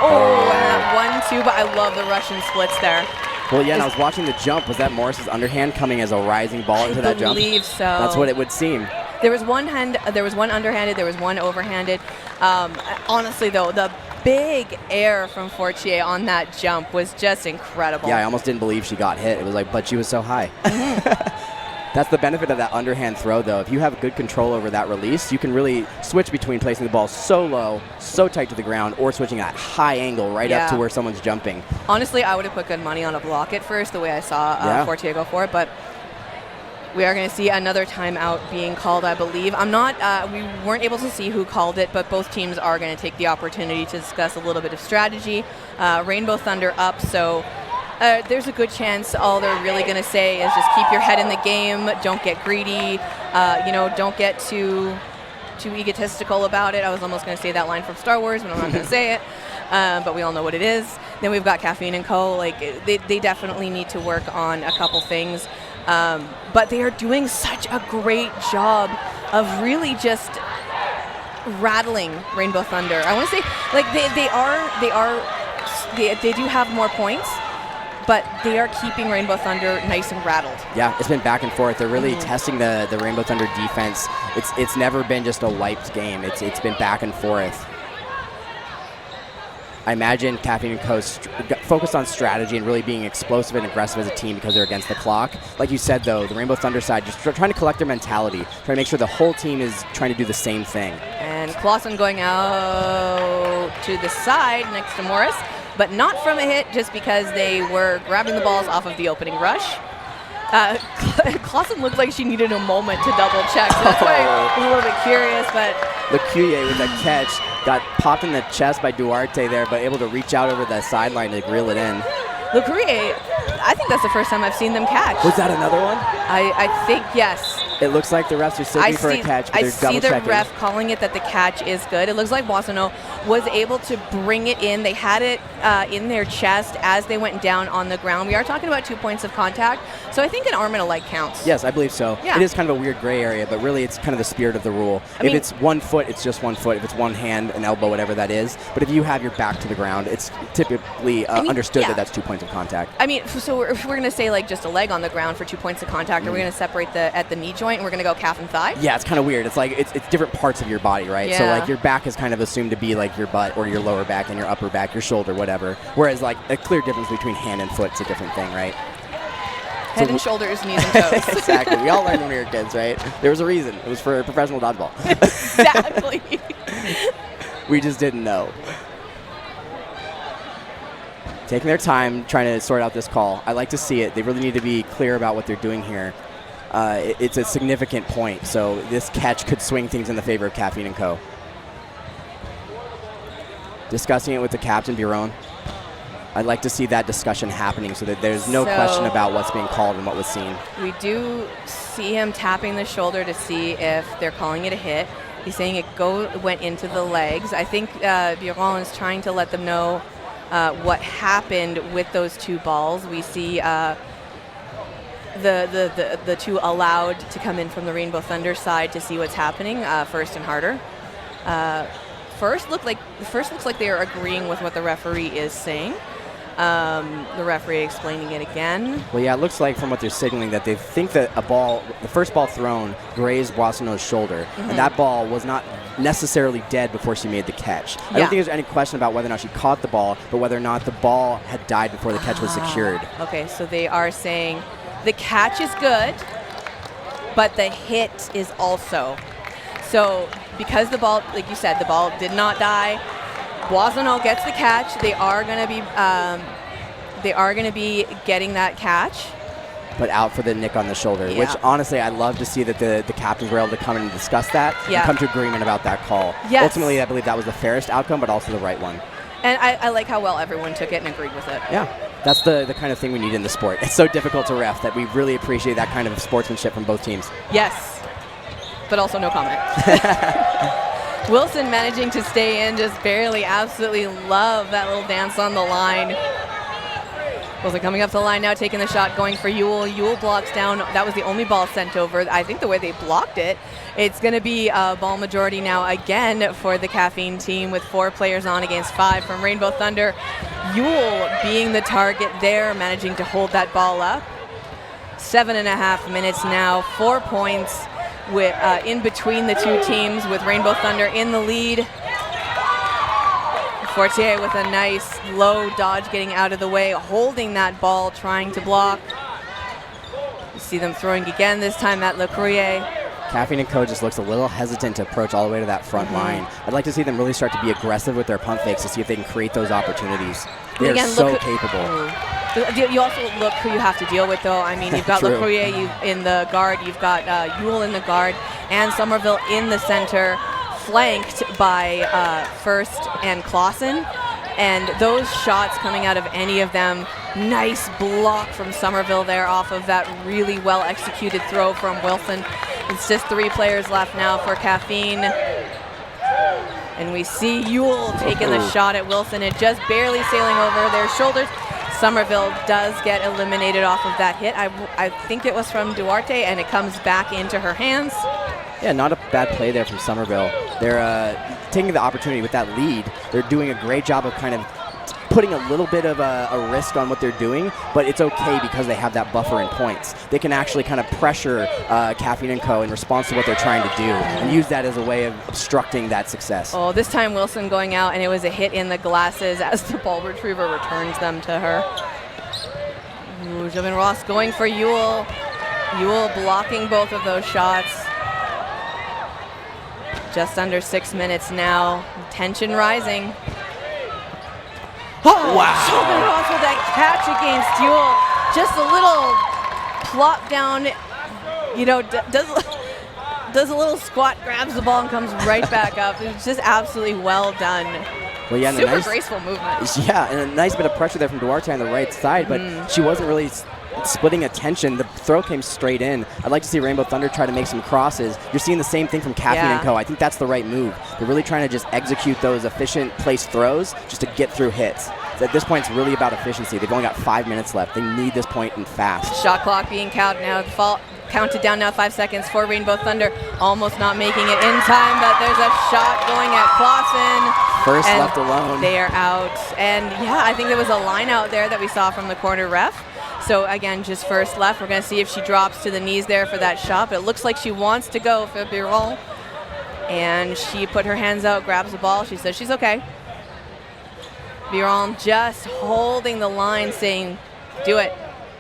Oh, and that 1-2, but I love the Russian splits there. Well, yeah, and I was watching the jump. Was that Morris's underhand coming as a rising ball into that jump? I believe so. That's what it would seem. There was one underhanded, there was one overhanded. Honestly, though, the big air from Fortier on that jump was just incredible. Yeah, I almost didn't believe she got hit. It was like, but she was so high. That's the benefit of that underhand throw, though. If you have good control over that release, you can really switch between placing the ball so low, so tight to the ground, or switching at high angle right up to where someone's jumping. Honestly, I would have put good money on a block at first, the way I saw Fortier go for it, but we are going to see another timeout being called, I believe. We weren't able to see who called it, but both teams are going to take the opportunity to discuss a little bit of strategy. Rainbow Thunder up, so there's a good chance all they're really going to say is just keep your head in the game, don't get greedy, don't get too egotistical about it. I was almost going to say that line from Star Wars, but I'm not going to say it. But we all know what it is. Then we've got Kaffeine and Co. Like they definitely need to work on a couple things. But they are doing such a great job of really just rattling Rainbow Thunder. I want to say, like they do have more points, but they are keeping Rainbow Thunder nice and rattled. Yeah, it's been back and forth. They're really testing the Rainbow Thunder defense. It's never been just a wiped game. It's been back and forth. I imagine Kaffeine and Co. focused on strategy and really being explosive and aggressive as a team because they're against the clock. Like you said, though, the Rainbow Thunder side just trying to collect their mentality, trying to make sure the whole team is trying to do the same thing. And Clausen going out to the side next to Morris, but not from a hit, just because they were grabbing the balls off of the opening rush. Clausen looked like she needed a moment to double check, so that's why I was a little bit curious. But Lecuyer with that catch got popped in the chest by Duarte there, but able to reach out over the sideline to reel it in. Lecuyer, I think that's the first time I've seen them catch. Was that another one? I think yes. It looks like the refs are signalling for a catch, but they're double checking. I see the ref calling it that the catch is good. It looks like Boissonneau was able to bring it in. They had it in their chest as they went down on the ground. We are talking about 2 points of contact, so I think an arm and a leg counts. Yes, I believe so. Yeah. It is kind of a weird gray area, but really it's kind of the spirit of the rule. If it's 1 foot, it's just 1 foot. If it's one hand, an elbow, whatever that is. But if you have your back to the ground, it's typically understood that that's 2 points of contact. I mean, so if we're going to say like just a leg on the ground for 2 points of contact, are we going to separate at the knee joint and we're going to go calf and thigh? Yeah, it's kind of weird. It's like it's different parts of your body, right? Yeah. So like your back is kind of assumed to be like your butt or your lower back and your upper back, your shoulder, whatever. Whereas like a clear difference between hand and foot is a different thing, right? Head and shoulders, knees and toes. Exactly. We all learned when we were kids, right? There was a reason. It was for professional dodgeball. Exactly. We just didn't know. Taking their time, trying to sort out this call. I like to see it. They really need to be clear about what they're doing here. It's a significant point, so this catch could swing things in the favor of Kaffeine and Co. Discussing it with the captain, Biron. I'd like to see that discussion happening so that there's no question about what's being called and what was seen. We do see him tapping the shoulder to see if they're calling it a hit. He's saying it went into the legs. I think Biron is trying to let them know what happened with those two balls. We see the two allowed to come in from the Rainbow Thunder side to see what's happening, First and Harder. First looks like they are agreeing with what the referee is saying. The referee explaining it again. Well, yeah, it looks like from what they're signaling that they think that the first ball thrown grazed Boissonneau's shoulder, and that ball was not necessarily dead before she made the catch. I don't think there's any question about whether or not she caught the ball, but whether or not the ball had died before the catch was secured. Okay, so they are saying the catch is good, but the hit is also. So because the ball, like you said, the ball did not die, Boissonneau gets the catch. They are going to be getting that catch. But out for the nick on the shoulder, which honestly I'd love to see that the captains were able to come in and discuss that and come to agreement about that call. Yes. Ultimately, I believe that was the fairest outcome, but also the right one. And I like how well everyone took it and agreed with it. Yeah, that's the kind of thing we need in the sport. It's so difficult to ref that we really appreciate that kind of sportsmanship from both teams. Yes, but also no comment. Wilson managing to stay in, just barely, absolutely love that little dance on the line. Wilson coming up to the line now, taking the shot, going for Ewell. Ewell blocks down. That was the only ball sent over. I think the way they blocked it, it's going to be a ball majority now again for the Kaffeine team with 4 players on against 5 from Rainbow Thunder. Ewell being the target there, managing to hold that ball up. 7.5 minutes now, 4 points with in between the two teams with Rainbow Thunder in the lead. Fortier with a nice low dodge getting out of the way, holding that ball, trying to block. You see them throwing again, this time at Le Courrier. Kaffeine and Co. just looks a little hesitant to approach all the way to that front line. I'd like to see them really start to be aggressive with their pump fakes to see if they can create those opportunities. They are so capable. You also look who you have to deal with, though. I mean, you've got Le Courrier in the guard, you've got Ewell in the guard, and Somerville in the center, flanked by First and Clausen. And those shots coming out of any of them, nice block from Somerville there off of that really well-executed throw from Wilson. It's just 3 players left now for Kaffeine. And we see Ewell taking the shot at Wilson and just barely sailing over their shoulders. Somerville does get eliminated off of that hit. I think it was from Duarte, and it comes back into her hands. Yeah, not a bad play there from Somerville. They're taking the opportunity with that lead. They're doing a great job of kind of putting a little bit of a risk on what they're doing, but it's okay because they have that buffer in points. They can actually kind of pressure Kaffeine and Co. in response to what they're trying to do and use that as a way of obstructing that success. Oh, this time Wilson going out, and it was a hit in the glasses as the ball retriever returns them to her. Ooh, Jovin Ross going for Ewell. Ewell blocking both of those shots. Just under 6 minutes now. Tension rising. Oh, wow. Jovin Ross with that catch against Ewell. Just a little plop down, you know, does a little squat, grabs the ball, and comes right back up. It's just absolutely well done. Well, yeah, super graceful movement. Yeah, and a nice bit of pressure there from Duarte on the right side, but she wasn't really splitting attention. The throw came straight in. I'd like to see Rainbow Thunder try to make some crosses. You're seeing the same thing from Kaffeine and Co. I think that's the right move. They're really trying to just execute those efficient placed throws just to get through hits. So at this point, it's really about efficiency. They've only got 5 minutes left. They need this point and fast. Shot clock being counted down now, 5 seconds for Rainbow Thunder. Almost not making it in time, but there's a shot going at Clausen. First left alone. They are out. And yeah, I think there was a line out there that we saw from the corner ref. So again, just first left. We're going to see if she drops to the knees there for that shot. But it looks like she wants to go for Biron. And she put her hands out, grabs the ball. She says she's okay. Biron just holding the line, saying, do it.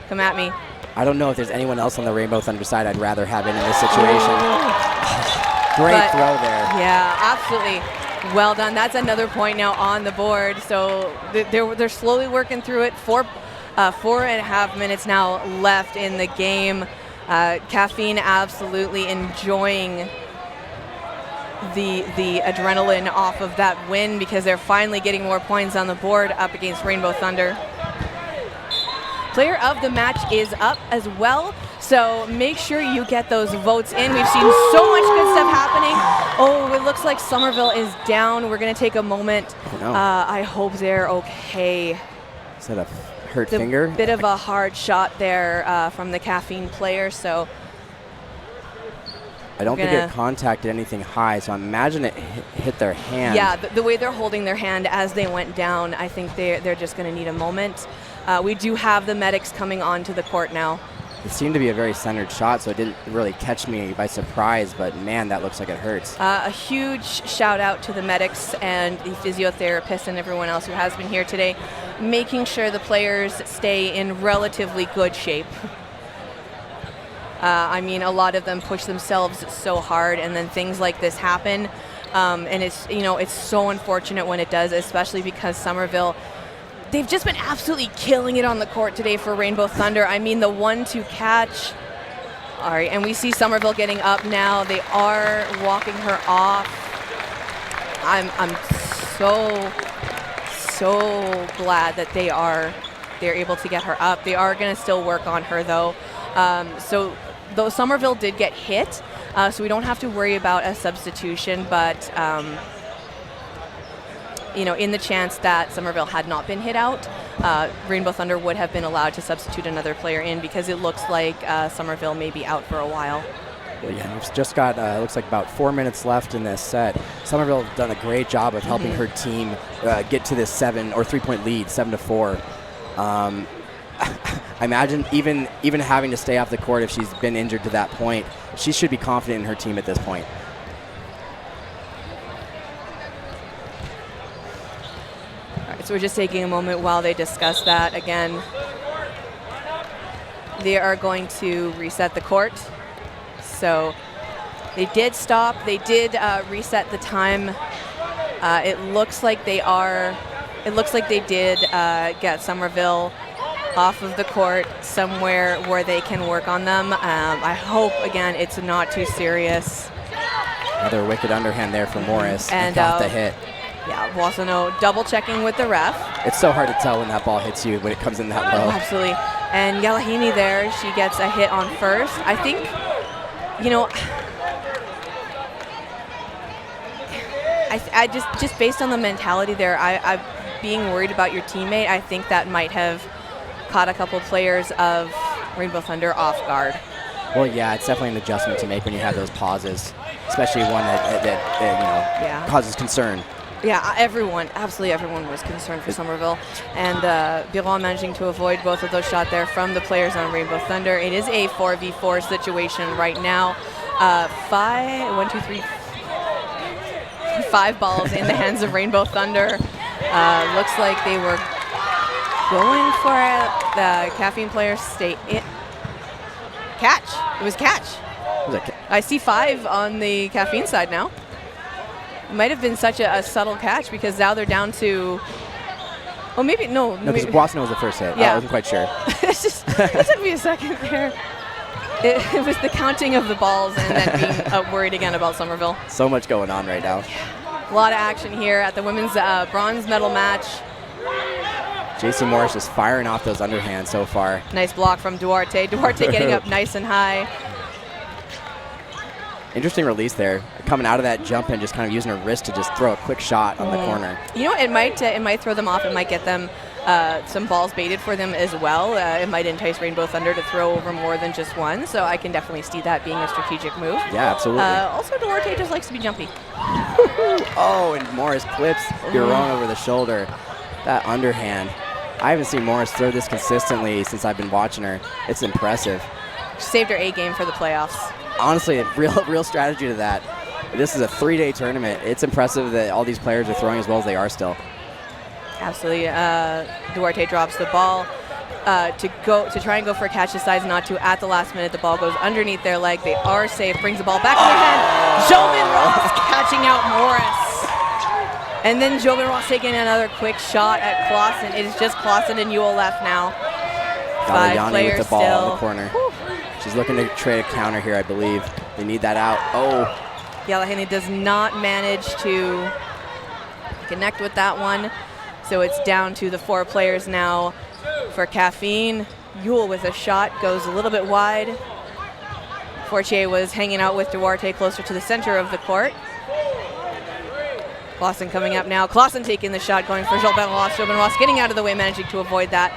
Come at me. I don't know if there's anyone else on the Rainbow Thunder side I'd rather have in this situation. Great throw there. Yeah, absolutely. Well done. That's another point now on the board. So they're slowly working through it. 4.5 minutes now left in the game. Kaffeine absolutely enjoying the adrenaline off of that win because they're finally getting more points on the board up against Rainbow Thunder. Player of the match is up as well, so make sure you get those votes in. We've seen so much good stuff happening. Oh, it looks like Somerville is down. We're going to take a moment. Oh, no. I hope they're okay. Is that a hurt finger? Bit of a hard shot there from the Kaffeine player, so I don't think it contacted anything high, so I imagine it hit their hand. Yeah, the way they're holding their hand as they went down, I think they're just going to need a moment. We do have the medics coming onto the court now. It seemed to be a very centered shot, so it didn't really catch me by surprise, but man, that looks like it hurts. A huge shout out to the medics and the physiotherapists and everyone else who has been here today, making sure the players stay in relatively good shape. I mean, a lot of them push themselves so hard, and then things like this happen. And it's so unfortunate when it does, especially because Somerville, they've just been absolutely killing it on the court today for Rainbow Thunder. I mean, the 1-2 catch. All right, and we see Somerville getting up now. They are walking her off. I'm so glad that they're able to get her up. They are going to still work on her though. So though Somerville did get hit, so we don't have to worry about a substitution, but in the chance that Somerville had not been hit out, Rainbow Thunder would have been allowed to substitute another player in because it looks like Somerville may be out for a while. Well, yeah, we've just got, looks like about 4 minutes left in this set. Somerville have done a great job of helping her team get to this 3-point lead, 7-4. I imagine even having to stay off the court if she's been injured to that point, she should be confident in her team at this point. So we're just taking a moment while they discuss that. Again, they are going to reset the court. So they did stop. They did reset the time. It looks like they did get Somerville off of the court somewhere where they can work on them. I hope, again, it's not too serious. Another wicked underhand there for Morris. And got the hit. Yeah, Boissonneau double checking with the ref. It's so hard to tell when that ball hits you when it comes in that low. Oh, absolutely. And Yalahini there, she gets a hit on first. I think, I just based on the mentality there, I being worried about your teammate, I think that might have caught a couple players of Rainbow Thunder off guard. Well, yeah, it's definitely an adjustment to make when you have those pauses, especially one that causes concern. Yeah, absolutely everyone was concerned for Somerville. And Biron managing to avoid both of those shots there from the players on Rainbow Thunder. It is a 4v4 situation right now. 5 balls in the hands of Rainbow Thunder. Looks like they were going for it. The Kaffeine players stay in. Catch. It was catch. I see 5 on the Kaffeine side now. It might have been such a subtle catch because now they're down to. Oh, maybe no. No, because Boissonneau was the first hit. Yeah. I wasn't quite sure. It took me a second there. It was the counting of the balls and then being worried again about Somerville. So much going on right now. Yeah. A lot of action here at the women's bronze medal match. JC Morris just firing off those underhands so far. Nice block from Duarte. Duarte getting up nice and high. Interesting release there. Coming out of that jump and just kind of using her wrist to just throw a quick shot on the corner. It might throw them off. It might get them some balls baited for them as well. It might entice Rainbow Thunder to throw over more than just one. So I can definitely see that being a strategic move. Yeah, absolutely. Also, Duarte just likes to be jumpy. Oh, and Morris clips Biron over the shoulder. That underhand. I haven't seen Morris throw this consistently since I've been watching her. It's impressive. She saved her A game for the playoffs. Honestly, a real strategy to that. This is a 3-day tournament. It's impressive that all these players are throwing as well as they are still. Absolutely. Duarte drops the ball. to try and go for a catch, decides not to at the last minute. The ball goes underneath their leg. They are safe. Brings the ball back in their hand. Jobin Ross catching out Morris. And then Jobin Ross taking another quick shot at Clausen. It is just Clausen and Ewell left now. Five players with the ball still. in the corner. Whew. She's looking to trade a counter here, I believe. They need that out. Oh. Yellahane does not manage to connect with that one. So it's down to the 4 players now for Kaffeine. Ewell with a shot goes a little bit wide. Fortier was hanging out with Duarte closer to the center of the court. Clausen coming up now. Clausen taking the shot, going for Jobin Ross. Jobin Ross getting out of the way, managing to avoid that.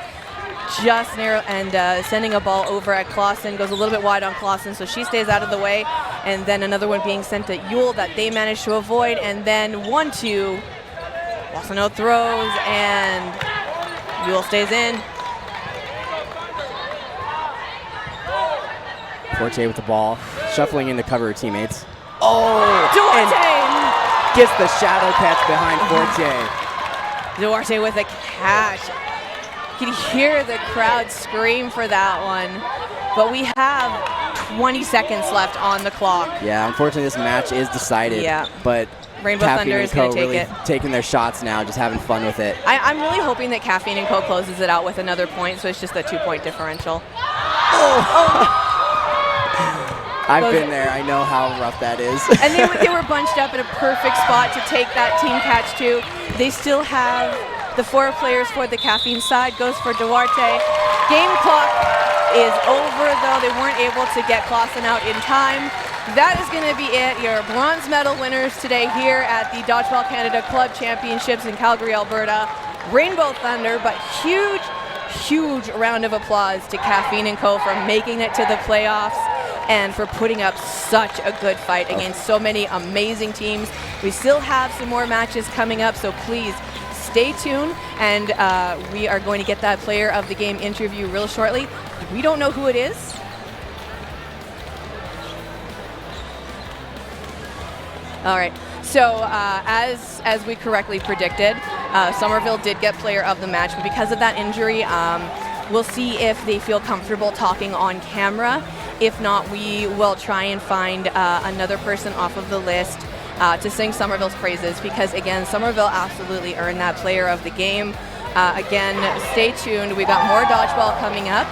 Just narrow and sending a ball over at Clausen. Goes a little bit wide on Clausen, so she stays out of the way. And then another one being sent at Ewell that they managed to avoid. And then 1-2. Clausen throws, and Ewell stays in. Fortier with the ball, shuffling in to cover her teammates. Oh! Duarte! Gets the shadow catch behind Fortier. Duarte with a catch. You can hear the crowd scream for that one. But we have 20 seconds left on the clock. Yeah, unfortunately this match is decided. Yeah. But Rainbow Kaffeine Thunder and is going Co. to take really it. taking their shots now, just having fun with it. I'm really hoping that Kaffeine and Co. closes it out with another point, so it's just a 2-point differential. I've been there. I know how rough that is. And they were bunched up in a perfect spot to take that team catch too. They still have the 4 players for the Kaffeine side. Goes for Duarte. Game clock is over, though. They weren't able to get Clausen out in time. That is going to be it. Your bronze medal winners today here at the Dodgeball Canada Club Championships in Calgary, Alberta. Rainbow Thunder, but huge round of applause to Kaffeine and Co. for making it to the playoffs and for putting up such a good fight against so many amazing teams. We still have some more matches coming up, so please stay tuned, and we are going to get that player of the game interview real shortly. We don't know who it is. All right, so as we correctly predicted, Somerville did get player of the match, but because of that injury, we'll see if they feel comfortable talking on camera. If not, we will try and find another person off of the list to sing Somerville's praises, because again, Somerville absolutely earned that player of the game. Again, stay tuned. We've got more dodgeball coming up.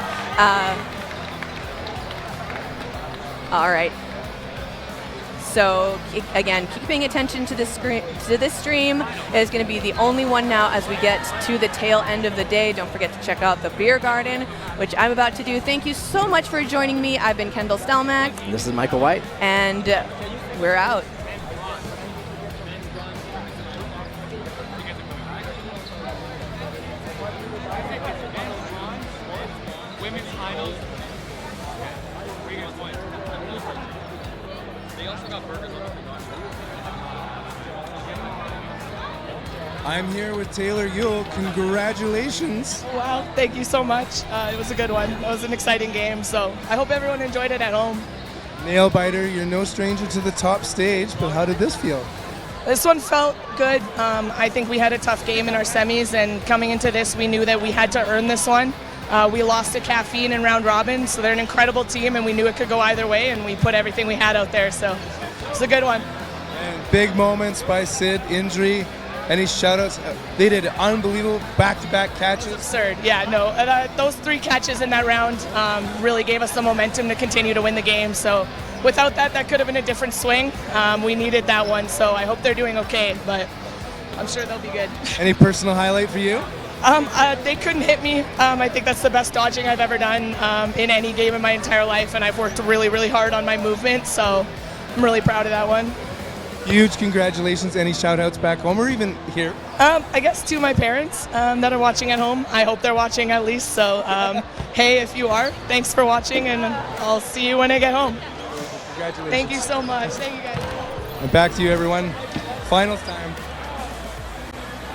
All right. So again, keeping attention to this stream is going to be the only one now as we get to the tail end of the day. Don't forget to check out the beer garden, which I'm about to do. Thank you so much for joining me. I've been Kendall Stelmack. This is Michael White. And we're out. I'm here with Taylor Ewell. Congratulations. Wow, thank you so much. It was a good one. It was an exciting game, so I hope everyone enjoyed it at home. Nail biter, you're no stranger to the top stage, but how did this feel? This one felt good. I think we had a tough game in our semis, and coming into this, we knew that we had to earn this one. We lost to Kaffeine in round robin, so they're an incredible team, and we knew it could go either way, and we put everything we had out there, so it's a good one. And big moments by Sid, injury. Any shout-outs? They did unbelievable back-to-back catches. Absurd, yeah, no. Those 3 catches in that round really gave us the momentum to continue to win the game. So without that, that could have been a different swing. We needed that one, so I hope they're doing okay, but I'm sure they'll be good. Any personal highlight for you? They couldn't hit me. I think that's the best dodging I've ever done in any game in my entire life, and I've worked really, really hard on my movement, so I'm really proud of that one. Huge congratulations. Any shout-outs back home or even here? I guess to my parents that are watching at home. I hope they're watching at least. So, hey, if you are, thanks for watching, and I'll see you when I get home. Congratulations. Thank you so much. Thank you, guys. And back to you, everyone. Finals time.